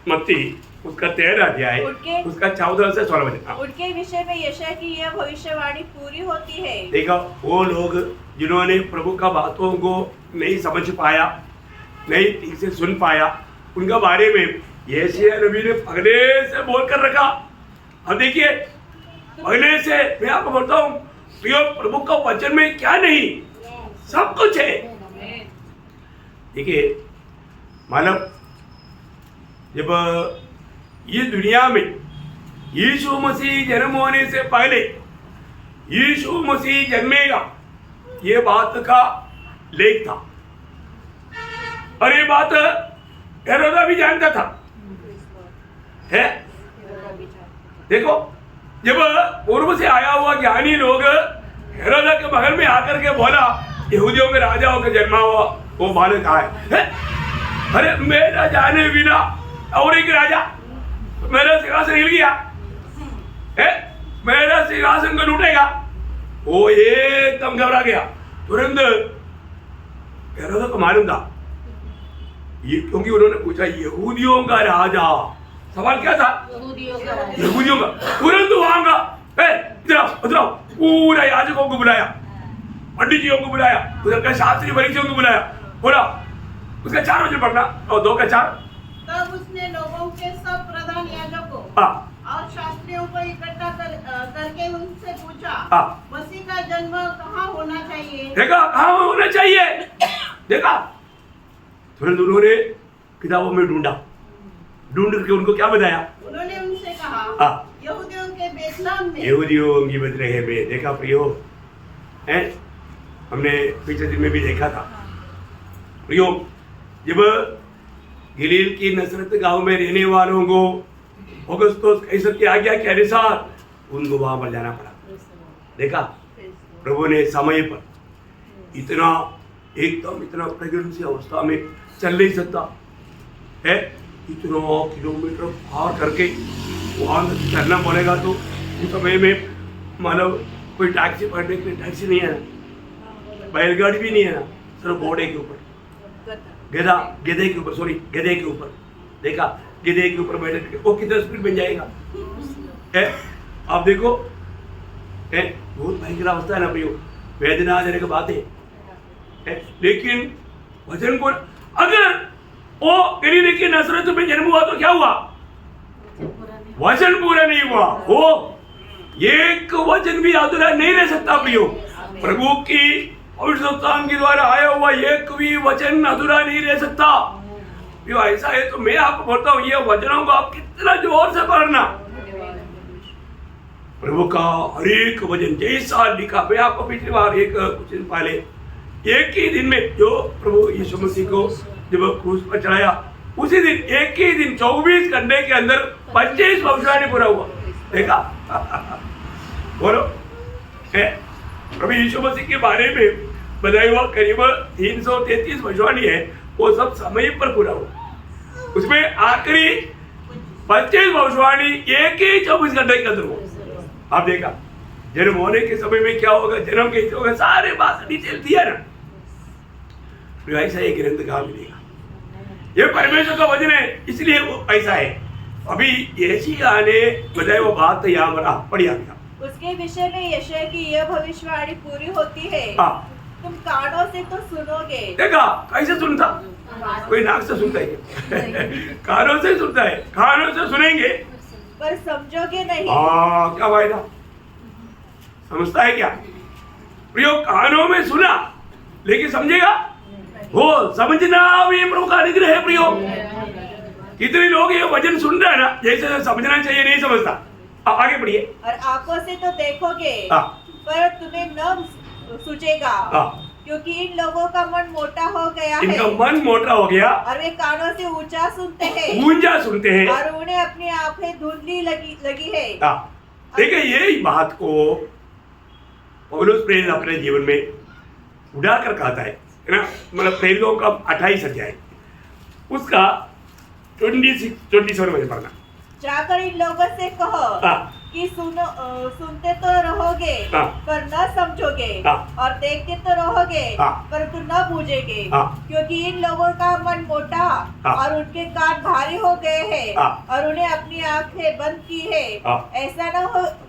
मत्ती उसका 13 अध्याय उसका 14 से 16 वचन। उनके विषय में यशायाह की यह भविष्यवाणी पूरी होती है। देखो वो लोग जिन्होंने प्रभु का बातों को नहीं समझ पाया, नहीं ठीक से सुन पाया, उनका बारे में यशायाह नबी ने पहले से बोल कर रखा। अब देखिए पहले से मैं आपको बोलता हूँ प्रभु का वचन में क्या नहीं, सब कुछ है। देखिए मानव जब ये दुनिया में यीशु मसीह जन्म होने से पहले यीशु मसीह जन्मेगा ये बात का लेख था, और ये बात हेरोदा भी जानता था है। देखो जब पूर्व से आया हुआ ज्ञानी लोग हेरोदा के महल में आकर के बोला यहूदियों के राजाओं का जन्मा हुआ वो बालक है? अरे मेरा जाने बिना और एक राजा मेरा सिंहासन हिल गया है, मेरा सिंहासन को लूटेगा। वो एकदम घबरा गया तुरंत। हेरोदा को मालूम था ये, क्योंकि उन्होंने पूछा यहूदियों का राजा, सवाल क्या था? यहूदियों का। तुरंत वहां का इधर आओ, पूरा याजकों को बुलाया, पंडित जियों को बुलाया, उधर का शास्त्री फरीसियों को बुलाया, बोला उसका 4 वचन पढ़ना और 2 का 4। तब उसने लोगों के सब प्रधान याजकों और शास्त्रियों को इकट्ठा करके उनसे पूछा मसीह का जन्म कहाँ होना चाहिए? देखा कहाँ होना चाहिए, देखा तुरंत उन्होंने किताबों में ढूंढ करके उनको क्या बताया? उन्होंने उनसे कहा यहूदियों के बेतलेहम में। यहूदियों की बेतलेहम में। देखा प्रियो है, हमने पिछले दिन में भी देखा था प्रियो, जब गलील की नसरत गांव में रहने वालों को औगुस्तुस कैसर की आज्ञा के अनुसार उनको वहां पर जाना पड़ा। देखा प्रभु ने समय पर इतना प्रेगनेंसी अवस्था में चल नहीं सकता है, इतना किलोमीटर पार करके वहां चलना पड़ेगा। तो उस समय में मतलब कोई टैक्सी पकड़ने के लिए टैक्सी नहीं है ना, बैलगाड़ी भी नहीं है ना, सिर्फ घोड़े के ऊपर, गधे के ऊपर। देखा गधे के ऊपर बैठे थे, वो कितना स्पीड बन जाएगा है। आप देखो है, बहुत भयंकर अवस्था है ना भैया, वेदना आ जाने की बात है। लेकिन वचन को अगर वो गलील की नसरत में जन्म हुआ तो क्या हुआ? वचन पूरा नहीं हुआ। वो एक वचन भी अधूरा नहीं रह सकता प्रियो। प्रभु की पवित्रता के द्वारा आया हुआ एक भी वचन अधूरा नहीं रह सकता। ऐसा है तो मैं आपको बोलता हूँ ये वचनों को आप कितना जोर से पढ़ना। प्रभु का हर एक वचन जैसा लिखा, मैं आपको पिछली बार कुछ दिन पहले एक ही दिन में जो प्रभु यीशु मसीह को जब क्रूस पर चढ़ाया उसी दिन एक ही दिन 24 घंटे के अंदर 25 भविष्यवाणी पूरा हुआ। देखा बोलो प्रभु यीशु मसीह के बारे में बताया हुआ करीब 333 भविष्यवाणी है, वो सब समय पर पूरा हुआ। उसमें आखिरी 25 भविष्यवाणी एक ही 24 घंटे के अंदर हुआ। आप देखा जन्म होने के समय में क्या होगा, जन्म कैसे होगा, सारे बात डिटेल दिया ना। ऐसा एक ग्रंथ कहाँ मिलेगा? ये परमेश्वर का वचन है, इसलिए वो ऐसा है। अभी यशायाह ने बताया वो बात यहाँ पर पढ़िया गया। उसके विषय में यशायाह की यह भविष्यवाणी पूरी होती है, तुम कानों से तो सुनोगे। देखा कैसे सुनता? कोई नाक से सुनता है कानों से सुनता है, कानों से सुनेंगे पर समझोगे नहीं। क्या फायदा? समझता है क्या प्रियो? कानों में सुना लेकिन समझेगा? वो समझना भी प्रभु का अनुग्रह है प्रियो। कितने लोग ये वचन सुन रहे हैं ना, जैसे समझना चाहिए नहीं समझता। आगे बढ़िए। और आंखों से तो देखोगे पर तुम्हें न सूझेगा, क्योंकि इन लोगों का मन मोटा हो गया है। इनका मन मोटा हो गया और वे कानों से ऊंचा सुनते हैं और उन्हें अपनी आंखें धुंधली लगी है। देखिए यही बात को पौलुस प्रेरित अपने जीवन में उड़ा कर कहता है ना, मतलब प्रेरितों का 28 अध्याय उसका 27 में पढ़ना। जाकर इन लोगों से कहो कि सुनते तो रहोगे पर न समझोगे, और देखते तो रहोगे परंतु न बूझेगे, क्योंकि इन लोगों का मन मोटा और उनके कान भारी हो गए हैं और उन्हें अपनी आंखें बंद की है। ऐसा न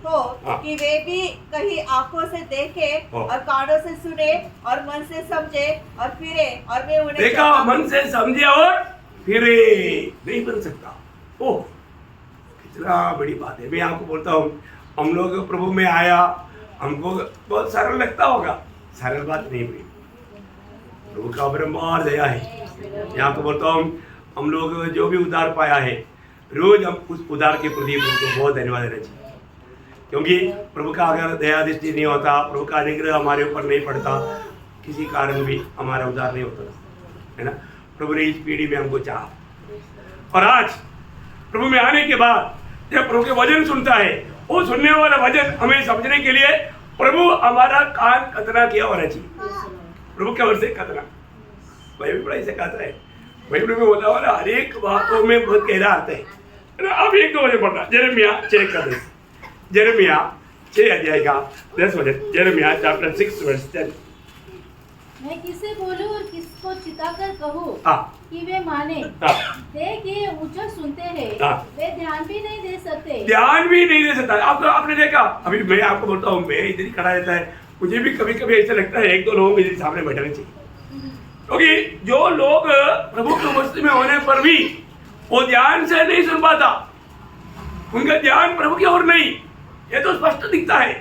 हो कि वे भी कहीं आंखों से देखे और कानों से सुने और मन से समझे और फिरे और मैं उन्हें देखा, मन से समझे और फिरे नहीं बन सकता। ओ कितना बड़ी बात है। मैं आपको बोलता हूँ, हम लोग प्रभु में आया, हमको बहुत सरल लगता होगा, सरल बात नहीं हुई। प्रभु का अपरंपार दया है। मैं आपको बोलता हूँ, हम लोग जो भी उद्धार पाया है, रोज हम उस उद्धार के प्रति उनको बहुत धन्यवाद देना चाहिए, क्योंकि प्रभु का अगर दया दृष्टि नहीं होता, प्रभु का अनुग्रह हमारे ऊपर नहीं पड़ता, किसी कारण भी हमारा उद्धार नहीं होता, है ना। प्रभु ने इस पीढ़ी में हमको चाहा, और आज प्रभु में आने के बाद जब प्रभु के वचन सुनता है, वो सुनने वाला वचन हमें समझने के लिए प्रभु हमारा कान कतना किया होना चाहिए। प्रभु के ओर से कतना, बाइबल पढ़ाई से कहता है, बाइबल में बोला वाला हर एक बातों में बहुत गहरा आता है। अब एक दो वचन पढ़ना, यिर्मयाह 6 का 10, यिर्मयाह 6 अध्याय का 10 वचन, यिर्मयाह चैप्टर 6 वर्स 10। मैं किसे बोलूं और किसको चिताकर कहूं कि वे माने। देख ये ऊंचा सुनते हैं, वे ध्यान भी नहीं दे सकते। ध्यान भी नहीं दे सकता। आपने देखा, अभी मैं आपको बोलता हूँ, मैं इधर ही खड़ा रहता है, मुझे भी कभी कभी ऐसा लगता है एक दो लोगों के सामने बैठने चाहिए, क्योंकि जो लोग प्रभु के उपस्थिति में होने पर भी वो ध्यान से नहीं सुन पाता, उनका ध्यान प्रभु की ओर नहीं, ये तो स्पष्ट दिखता है।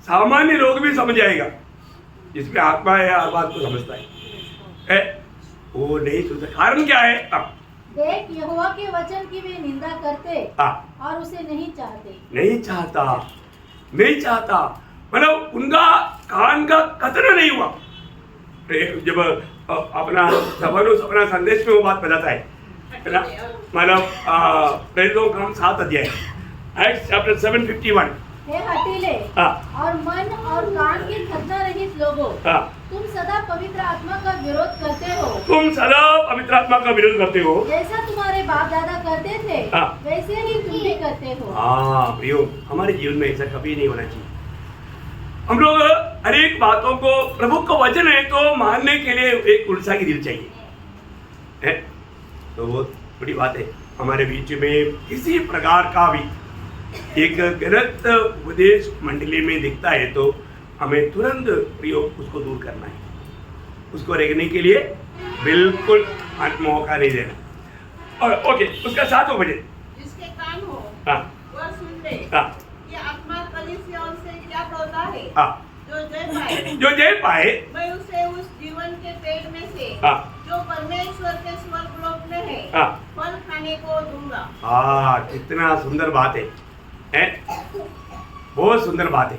सामान्य लोग भी समझ जाएगा, जिसमें आत्मा है हर बात को समझता है, वो नहीं सुनता। कारण क्या है? देख यहोवा के वचन की वे निंदा करते और उसे नहीं चाहते। नहीं चाहता मतलब उनका कान का कतरा नहीं हुआ। जब अपना संदेश में वो बात बताता है ना, मतलब प्रेरितों का 7 अध्याय, एक्ट्स चैप्टर 7:51। हे हठीले और मन और कान के खतना रहित लोगों, तुम सदा पवित्र आत्मा का विरोध करते हो। जैसा तुम्हारे बाप दादा करते थे वैसे ही तुम भी करते हो। प्रियो, हमारे जीवन में ऐसा कभी नहीं होना चाहिए। हम लोग हर एक बातों को, प्रभु का वचन है तो मानने के लिए एक उल्सा की दिल चाहिए, है तो बहुत बड़ी बात है। हमारे बीच में किसी प्रकार का भी एक गलत उपदेश मंडली में दिखता है तो हमें तुरंत प्रयोग उसको दूर करना है, उसको रोकने के लिए बिल्कुल मौका नहीं देना। और ओके, उसका 7वां वचन, जिसके कान हो वह सुन ले कि आत्मा कलीसियाओं से क्या कहता है। जो जय पाए मैं उसे उस जीवन के पेड़ में से जो परमेश्वर के स्वर्गलोक में है फल खाने को दूंगा। कितना सुंदर बात है, बहुत सुंदर बात है।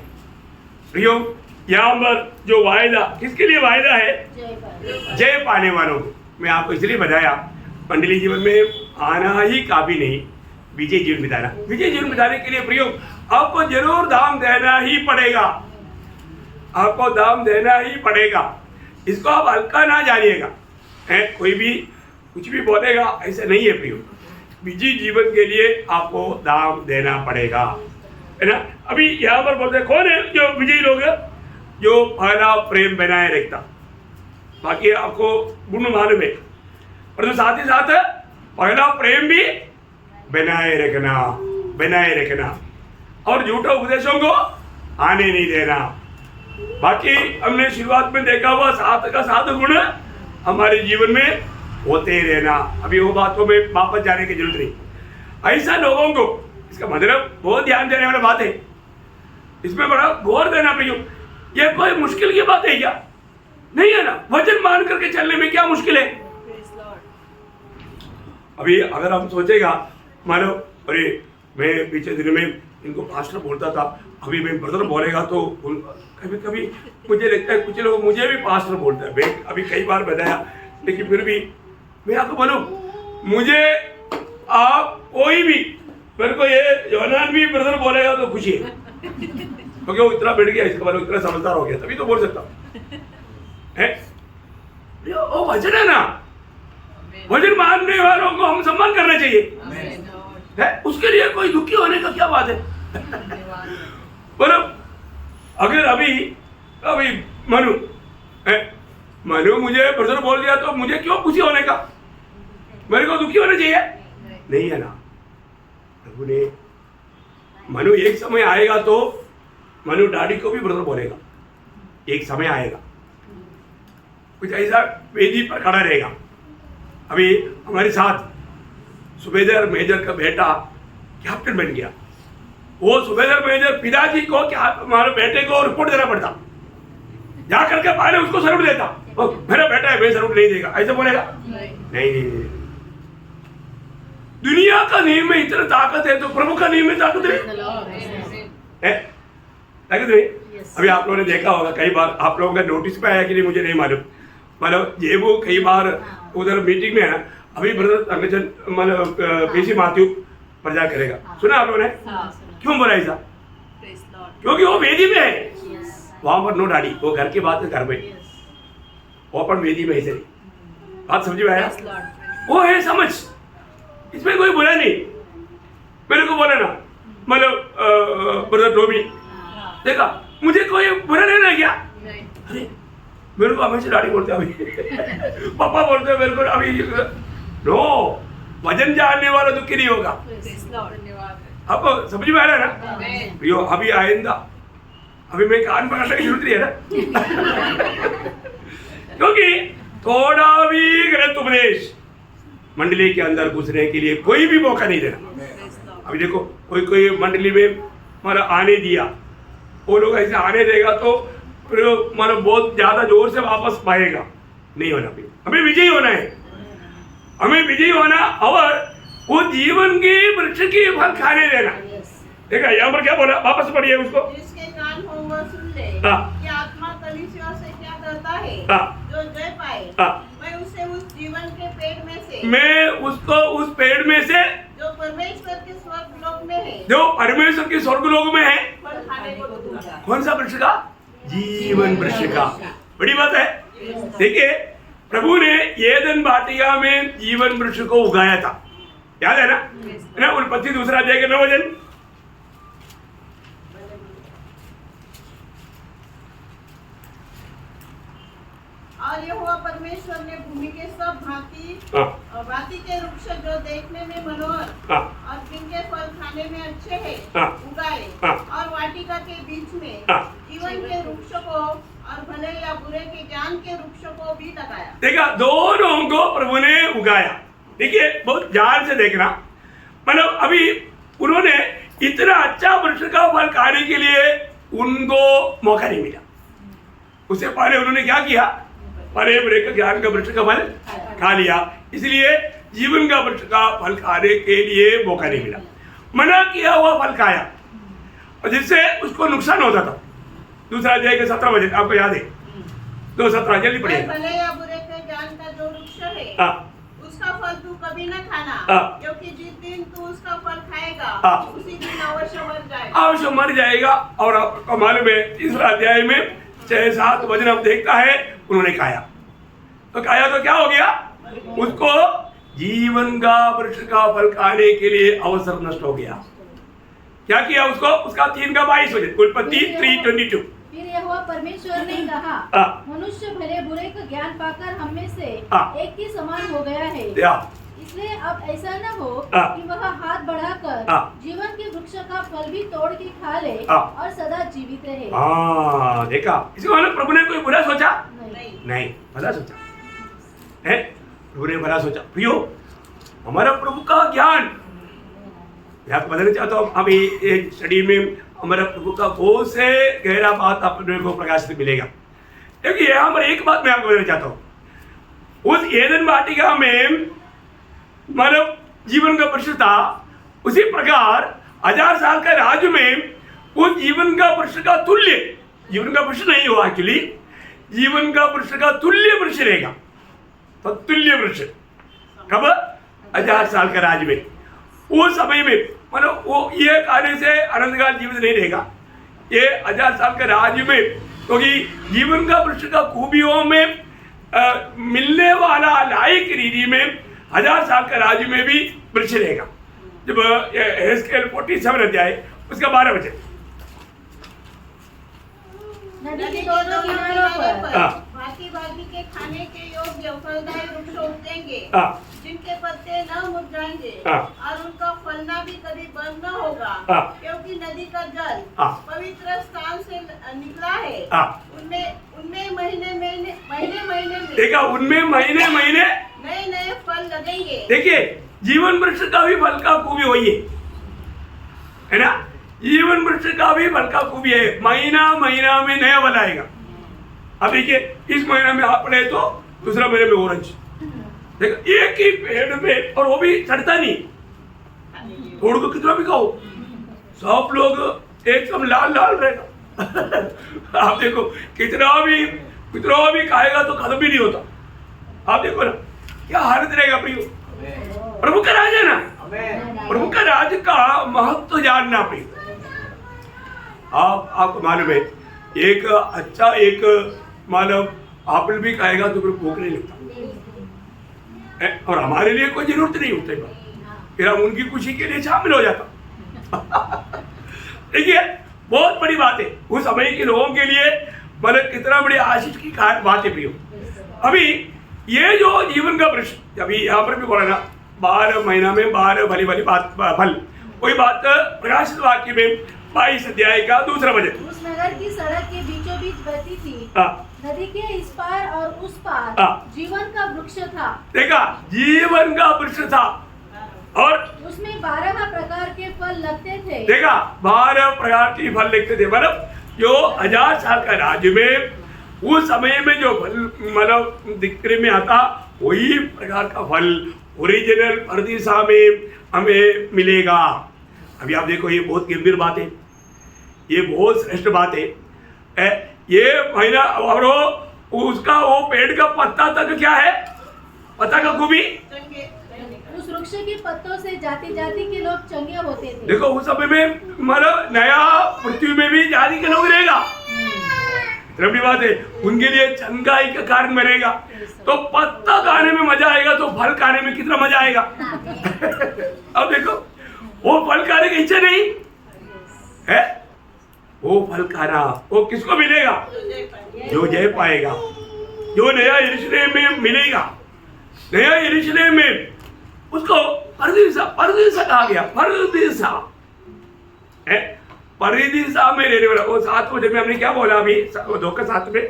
प्रियो, यहाँ पर जो वायदा किसके लिए वायदा है? जय पाने वालों को। मैं आपको इसलिए बताया, मंडली जीवन में आना ही काफी नहीं, विजय जीवन बिताना। विजय जीवन बिताने के लिए प्रियो आपको जरूर दाम देना ही पड़ेगा, आपको दाम देना ही पड़ेगा। इसको आप हल्का ना जानिएगा, कोई भी कुछ भी बोलेगा ऐसा नहीं है प्रियो। विजय जीवन के लिए आपको दाम देना पड़ेगा, है ना। अभी यहाँ पर बोलते कौन है जो विजयी लोग है? जो पहला प्रेम बनाए रखता। बाकी आपको गुण मालूम है, परंतु साथ ही साथ पहला प्रेम भी बनाए रखना और झूठे उपदेशों को आने नहीं देना। बाकी हमने शुरुआत में देखा हुआ 7 का 7 गुण हमारे जीवन में होते रहना। अभी वो बातों में वापस जाने की जरूरत नहीं। ऐसा लोगों को, इसका मतलब बहुत ध्यान देने वाली बात है, इसमें बड़ा गौर देना पड़ेगा। ये कोई मुश्किल की बात है क्या? नहीं है ना। वचन मान करके चलने में क्या मुश्किल है? अभी अगर हम सोचेगा, मानो अरे मैं पीछे दिन में इनको पास्टर बोलता था, अभी मैं ब्रदर बोलेगा तो कभी कभी मुझे लगता है कुछ लोग मुझे भी पास्टर बोलते हैं। मैं अभी कई बार बताया, लेकिन फिर भी मैं आपको बोलूं, मुझे आप कोई भी मेरे को ये योनान भी ब्रदर बोलेगा तो खुशी है, क्योंकि वो इतना बढ़ गया, इसका मतलब इतना समझदार हो गया, तभी तो बोल सकता है। वो वचन है ना, वचन मानने वालों को हम सम्मान करना चाहिए। है, उसके लिए कोई दुखी होने का क्या बात है? मतलब अगर अभी मनु मुझे ब्रदर बोल दिया तो मुझे क्यों खुशी होने का? मेरे को दुखी होना चाहिए? नहीं है ना। प्रभु ने मनु एक समय आएगा तो मनु डैडी को भी ब्रदर बोलेगा, एक समय आएगा कुछ ऐसा वेदी पर खड़ा रहेगा। अभी हमारे साथ सुबेदार मेजर का बेटा कैप्टन बन गया। वो सुबेदार मेजर पिताजी को क्या हमारे बेटे को रिपोर्ट देना पड़ता, जा करके पहले उसको सल्यूट देता। मेरा बेटा है, मैं सल्यूट नहीं देगा, ऐसे बोलेगा? नहीं। दुनिया का नियम में इतना ताकत है तो प्रभु का नियम में ताकत है? ताकत है। अभी आप लोगों ने देखा होगा, कई बार आप लोगों का नोटिस पे आया कि नहीं मुझे नहीं मालूम, मतलब ये वो कई बार उधर मीटिंग में है, अभी ब्रदर अंगचंद मतलब पीसी माथ्यू प्रचार करेगा, सुना आप लोगों ने? क्यों बोला ऐसा? क्योंकि वो वेदी में है, वहां पर नो डैडी, वो घर की बात है घर में, वो पर वेदी में ऐसे बात समझ में आया? वो है समझ, इसमें कोई बुरा नहीं। मेरे को बोला ना मतलब ब्रदर टोमी, देखा मुझे कोई बुरा नहीं लग गया। अरे मेरे को हमेशा डैडी बोलते अभी पापा बोलते मेरे को अभी नो, वजन जानने वाला दुखी नहीं होगा। आपको समझ में आ रहा है ना? यो अभी आइंदा अभी मैं कान पकड़ने की जरूरत नहीं है ना क्योंकि थोड़ा भी गलत उपदेश मंडली के अंदर घुसने के लिए कोई भी मौका नहीं देना। अभी देखो कोई मंडली में मतलब आने दिया, वो लोग ऐसे आने देगा तो फिर मतलब बहुत ज्यादा जोर से वापस पाएगा, नहीं होना। भी हमें विजयी होना है, हमें विजयी होना और वो जीवन की वृक्ष की फल खाने देना। देखा यहाँ पर क्या बोला, वापस पढ़िए उसको। जिसके कान हो वह सुन ले कि आत्मा कलीसिया से क्या करता है, जो जय पाए मैं उसे उस जीवन के पेड़ में से, मैं उसको उस पेड़ में से जो परमेश्वर के स्वर्ग लोक में है, जो परमेश्वर के स्वर्ग लोक में है, फल खाने को दूंगा। कौन सा वृक्ष का? जीवन वृक्ष का। बड़ी बात है। देखिए प्रभु ने एदन वाटिका में जीवन वृक्ष को उगाया था, याद है ना? उत्पत्ति 2 अध्याय के 9 वचन। और यहोवा परमेश्वर ने भूमि के सब भांति के वृक्ष जो देखने में मनोहर और जिनके फल खाने में अच्छे हैं उगाए, और वाटिका के बीच में जीवन के वृक्ष को और भले या बुरे के ज्ञान के वृक्ष को भी लगाया। देखा, दोनों को प्रभु ने उगाया। देखिए बहुत ध्यान से देखना, मतलब अभी उन्होंने इतना अच्छा वृक्ष का फल खाने के लिए उनको मौका नहीं मिला। उससे पहले उन्होंने क्या किया? परे बुरे का ज्ञान का वृक्ष का फल खा लिया, इसलिए जीवन का वृक्ष का फल खाने के लिए मौका नहीं मिला। मना किया हुआ फल खाया और जिससे उसको नुकसान होता था। 2 अध्याय के 17 वचन आपको याद है? 2:17 जल्दी पढ़िएगा। भले या बुरे के ज्ञान का जो वृक्ष है उसका फल तू कभी न खाना, क्योंकि जिस दिन तू उसका फल खाएगा उसी दिन अवश्य मर जाएगा। अवश्य मर जाएगा। और आपको मालूम है 3 अध्याय में 6-7 वचन हम देखता है उन्होंने खाया तो क्या हो गया? उसको जीवन का वृक्ष का फल खाने के लिए अवसर नष्ट हो गया। क्या किया उसको? उसका 3 का 22 वचन, उत्पत्ति 3:22। फिर यहोवा परमेश्वर ने कहा, मनुष्य भले बुरे का ज्ञान पाकर हम में से एक के समान हो गया है, इसलिए अब ऐसा न हो कि वह हाथ बढ़ाकर जीवन के वृक्ष का फल भी तोड़ के खा ले और सदा जीवित रहे। देखा, इसको मतलब प्रभु ने कोई बुरा सोचा? नहीं, भला सोचा है। प्रभु ने भला सोचा। प्रियो, हमारा प्रभु का ज्ञान मैं आपको बताना चाहता हूँ। अभी एक स्टडी में हमारा प्रभु का बहुत से गहरा बात अपने को प्रकाशित मिलेगा। क्योंकि यहाँ पर एक बात मैं आपको बताना चाहता हूँ। उस एदन वाटिका में मानव जीवन का वृक्ष था, उसी प्रकार 1000 साल का राज्य में उस जीवन का वृक्ष का तुल्य, जीवन का वृक्ष नहीं हुआ एक्चुअली, जीवन का वृक्ष का तुल्य वृक्ष रहेगा। तो तुल्य वृक्ष कब? 1000 साल का राज्य में। उस समय में मतलब वो ये खाने से अनंतकाल जीवित नहीं रहेगा, ये 1000 साल के राज्य में, क्योंकि जीवन का वृक्ष का खूबियों में मिलने वाला लायक रीति में 1000 साल के राज्य में भी वृक्ष रहेगा। जब हेस्केल 47 अध्याय उसका 12 वचन। नदी के दोनों किनारों पर भांति के खाने के योग्य फलदायी वृक्ष उगेंगे, जिनके पत्ते न मुरझाएंगे और उनका फलना भी कभी बंद न होगा, क्योंकि नदी का जल पवित्र स्थान से निकला है। उनमें महीने में देखा, उनमें महीने नए नए फल लगेंगे। देखिए, जीवन वृक्ष का भी फल का खूबी वही है ना। जीवन वृक्ष का भी फल का खूबी है, महीना में नया फल आएगा। अब देखिए, इस महीना में एप्पल तो दूसरा महीने में ऑरेंज। देखो, एक ही पेड़ में, और वो भी चढ़ता नहीं, तोड़ को कितना भी खाओ, सब लोग एकदम लाल रहेगा। आप देखो, कितना भी खाएगा तो खत्म भी नहीं होता। आप देखो ना, क्या हालत रहेगा प्रियो। प्रभु का राज है ना, प्रभु का राज का महत्व जानना प्रियो। आपको मालूम है, एक अच्छा एक मानव एप्पल भी खाएगा तो फिर भूख नहीं लगता, और हमारे लिए कोई जरूरत नहीं होती, फिर हम उनकी खुशी के लिए शामिल हो जाता। देखिए, बहुत बड़ी बात है उस समय के लोगों के लिए, मतलब कितना बड़ी आशीष की बात है प्रियो। अभी ये जो जीवन का वृक्ष, अभी यहाँ पर भी बोला ना, 12 महीना में 12 भली बात फल, वही बात प्रकाशित वाक्य में 22 अध्याय का 2 वचन। उस नगर की सड़क के बीचों बीच बहती थी नदी के इस पार और उस पार जीवन का वृक्ष था। देखा, जीवन का वृक्ष था, और उसमें 12 प्रकार के फल लगते थे। देखा, 12 प्रकार के फल लगते थे। मतलब जो 1000 साल का राज्य में उस समय में जो फल मतलब दिखने में आता, वही प्रकार का फल ओरिजिनल परदीसा में हमें मिलेगा। अभी आप देखो, ये बहुत गंभीर बात है, ये बहुत श्रेष्ठ बात है। ये महीना, और उसका वो पेड़ का पत्ता तक क्या है, पत्ता का खूबी, उस वृक्ष के पत्तों से जाति जाति के लोग चंगे होते थे। देखो, उस समय में मतलब नया पृथ्वी में भी जाति के लोग रहेगा, बड़ी बात है, उनके लिए चंगाई का कारण बनेगा। तो पत्ता खाने में मजा आएगा तो फल खाने में कितना मजा आएगा। अब देखो, वो फल खाने की इच्छा नहीं है, वो फल खाना वो किसको मिलेगा, जो जय पाएगा, जो नया यरूशलेम में मिलेगा। नया यरूशलेम में उसको परदीसा कहा गया, परदीसा में रहने वाला। वो 7 वचन में हमने क्या बोला अभी, 2 के 7 में,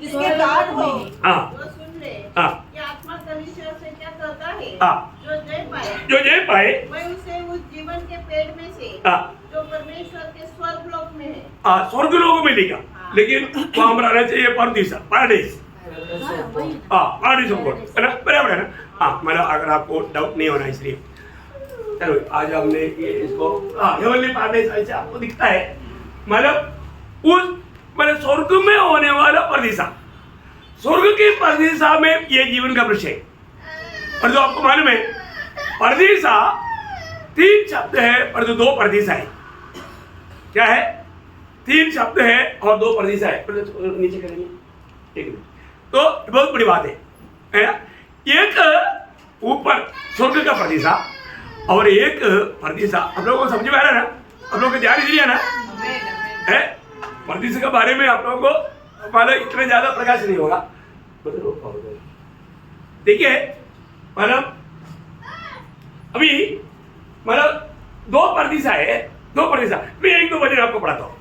जिसके दान हो हाँ वो सुन ले हाँ कि आत्मा कलीसिया से क्या करता है, हाँ, जो जय पाए वह उसे उस जीवन के पेड़ में से जो परमेश्वर के स्वर्ग लोक में है, स्वर्ग लोक में मिलेगा। लेकिन वहाँ हम रहना चाहिए परदीसा, पैराडाइज, पैराडाइज है ना, बराबर है ना। हाँ, मतलब अगर आपको डाउट नहीं होना, इसलिए चलो आज हमने ये इसको हेवनली पैराडाइज ऐसे आपको दिखता है, मतलब उस मतलब स्वर्ग में होने वाला परदीसा, स्वर्ग के परदीसा में ये जीवन का वृक्ष है। और जो आपको मालूम है, परदीसा 3 शब्द है और 2 परदीसा है। क्या है? 3 शब्द है और 2 परदीसा है। नीचे करेंगे, एक मिनट। तो बहुत बड़ी बात है ना? एक ऊपर स्वर्ग का परदीसा और एक परदीसा। आप लोगों को समझ में आ रहा है ना? आप लोगों को ध्यान इसलिए ना है, परदीसा के बारे में आप लोगों को मतलब इतना ज्यादा प्रकाश नहीं होगा। देखिए, मतलब अभी मतलब 2 परदीसा है, 2 परदीसा। मैं 1-2 वचन आपको पढ़ाता हूँ।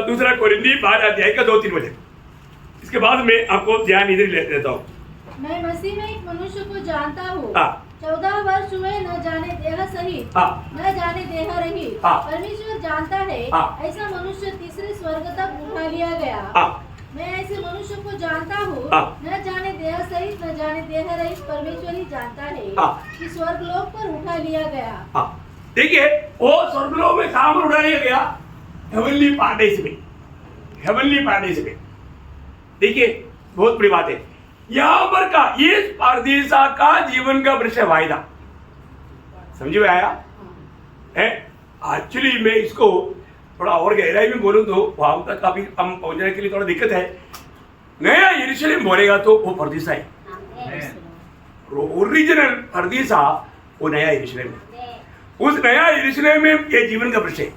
2 कोरिन्थी 12 अध्याय का 2-3 वचन। इसके बाद मैं आपको ध्यान इधर ले देता हूँ। मैं मसीह में एक मनुष्य को जानता हूँ, 14 वर्ष हुए, न जाने देह सहित न जाने देह रहित, परमेश्वर जानता है। ऐसा मनुष्य तीसरे स्वर्ग तक उठा लिया गया। मैं ऐसे मनुष्य को जानता हूँ, न जाने देह सहित न जाने देह रहित, परमेश्वर ही जानता है कि स्वर्ग लोक पर उठा लिया गया। देखिए, वो स्वर्ग लोक में कहाँ पर उठा लिया गया? हेवनली पैराडाइज में, हेवनली पैराडाइज में। देखिए, बहुत बड़ी बात है। यहाँ पर का ये परदीसा का जीवन का वृक्ष वायदा, समझ में आया है? एक्चुअली मैं इसको थोड़ा और गहराई में बोलूं तो वहां तक काफी हम पहुंचने के लिए थोड़ा दिक्कत है। नया यरूशलेम बोलेगा तो वो परदीसा है, ओरिजिनल परदीसा वो नया यरूशलेम है। उस नया यरूशलेम में ये जीवन का वृक्ष है।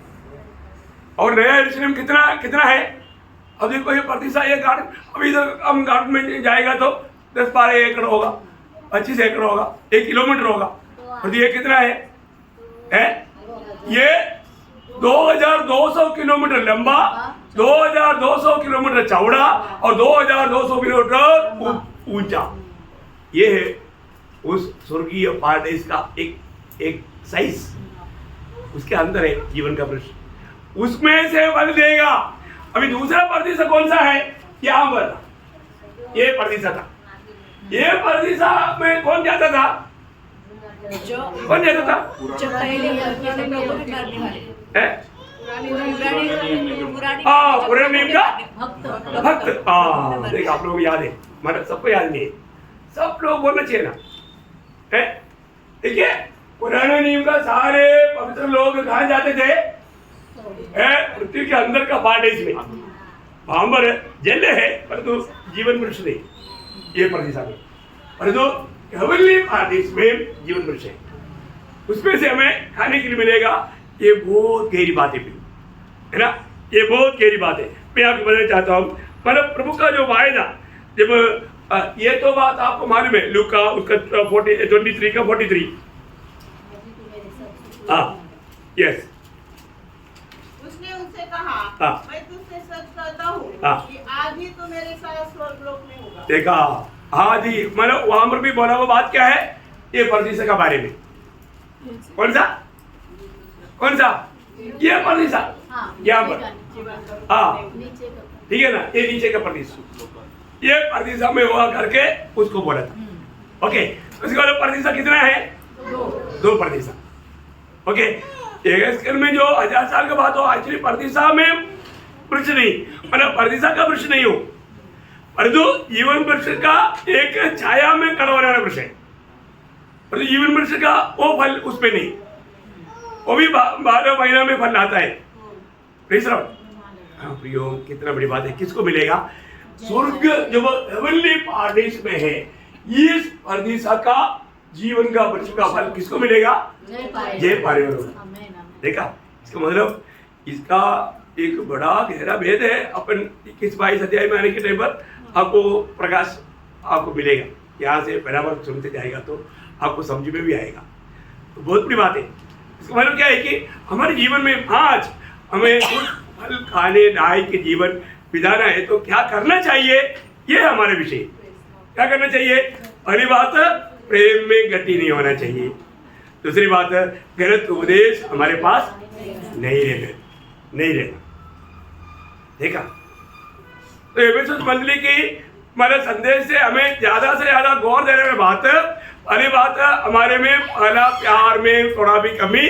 और नया यरूशलेम कितना है? अब देखो ये प्रतिशा ये गार्डन, अभी इधर हम गार्डन में जाएगा तो 10-12 एकड़ होगा, 25 एकड़ होगा, 1 किलोमीटर होगा। और ये कितना है? ये 2200 किलोमीटर लंबा, 2200 किलोमीटर चौड़ा और 2200 किलोमीटर ऊंचा। ये है उस स्वर्गीय पारदेश का एक साइज, उसके अंदर है जीवन का वृक्ष, उसमें से फल देगा। अभी दूसरा परदेशा कौन सा है? यहाँ पर ये परदेशा था। ये परदेशा में कौन जाता था? कौन जाता था? पुराने नियम का भक्त। देखिए आप लोग याद है, मतलब सबको याद नहीं है, सब लोग बोलना चाहिए ना है। देखिए पुराने नियम का सारे पवित्र लोग कहाँ जाते थे? पृथ्वी के अंदर का पारदेश में, वहां पर जल है परंतु जीवन वृक्ष नहीं, ये परदेशा में। परंतु हेवनली पारदेश में जीवन वृक्ष है, उसमें से हमें खाने के लिए मिलेगा। ये बहुत गहरी बात है ना, ये बहुत गहरी बात है। मैं आपको बताना चाहता हूँ, मतलब प्रभु का जो वायदा, जब ये तो बात आपको मालूम है, लूका उसका 23 का 43। यस, उसने उनसे कहा, मैं तुझसे सच कहता हूँ कि आज ही तू मेरे साथ स्वर्गलोक में होगा। देखा, हाँ जी, मतलब वहां पर भी बोला वो बात क्या है? ये परदेशा का बारे में। कौन सा? ये परदेशा यहाँ पर, हाँ ठीक है ना, ये नीचे का परदेश, ये परदेशा में हुआ करके उसको बोला था। ओके, उसके बाद परदेशा कितना है? 2 परदेशा। ओके, एक में जो 1000 साल का बात हो, एक्चुअली परदेशा में वृक्ष नहीं, मतलब परदेशा का वृक्ष नहीं हो, परंतु जीवन वृक्ष का एक छाया में खड़ा होने वाला वृक्ष है। परंतु जीवन वृक्ष का वो फल उसमें नहीं, वो भी 12 महीना में फल लाता है। प्रियो, कितना बड़ी बात है। किसको मिलेगा? स्वर्ग जब हेवनली पारदेश में है, इस परदेशा का जीवन का वृक्ष का फल किसको मिलेगा? जय पारिवार। देखा, इसका मतलब इसका एक बड़ा गहरा भेद है। अपन 21-22 अध्याय में आने के टाइम पर आपको प्रकाश आपको मिलेगा, यहाँ से बराबर सुनते जाएगा तो आपको समझ में भी आएगा। तो बहुत बड़ी बात है। इसका मतलब क्या है कि हमारे जीवन में आज हमें फल खाने लायक के जीवन बिताना है तो क्या करना चाहिए, ये हमारे विषय। क्या करना चाहिए? पहली बात, प्रेम में गति नहीं होना चाहिए। दूसरी बात, गलत उपदेश हमारे पास नहीं रहना। देखा, तो एफेसस मंडली की हमारे संदेश से हमें ज्यादा से ज्यादा गौर देने में बात, पहली बात हमारे में पहला प्यार में थोड़ा भी कमी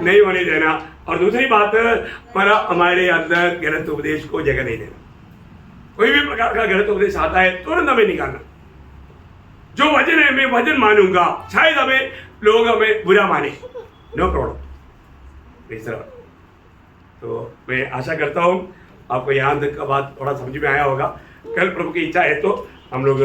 नहीं होने देना, और दूसरी बात हमारे अंदर गलत उपदेश को जगह नहीं देना। कोई भी प्रकार का गलत उपदेश आता है तुरंत हमें निकालना। जो वचन है मैं वचन मानूंगा, शायद लोग हमें बुरा माने, नो प्रॉब्लम। तो मैं आशा करता हूँ आपको यहाँ तक का बात थोड़ा समझ में आया होगा। कल प्रभु की इच्छा है तो हम लोग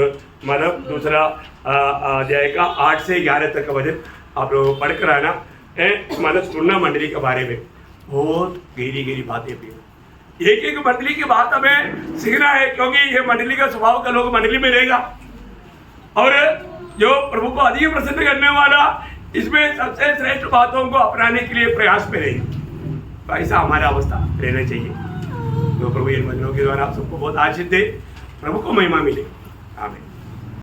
मतलब दूसरा अध्याय का 8 से 11 तक का वचन आप लोग पढ़ कर आना है। मतलब सुनना मंडली के बारे में बहुत गहरी बातें भी, एक मंडली की बात हमें सीखना है, क्योंकि ये मंडली का स्वभाव का लोग मंडली में रहेगा, और जो प्रभु को अधिक प्रसन्न करने वाला इसमें सबसे श्रेष्ठ बातों को अपनाने के लिए प्रयास में रहेगा। तो ऐसा हमारा अवस्था रहना चाहिए। तो प्रभु इन वचनों के द्वारा आप सबको बहुत आशीष दे, प्रभु को महिमा मिले। आमीन।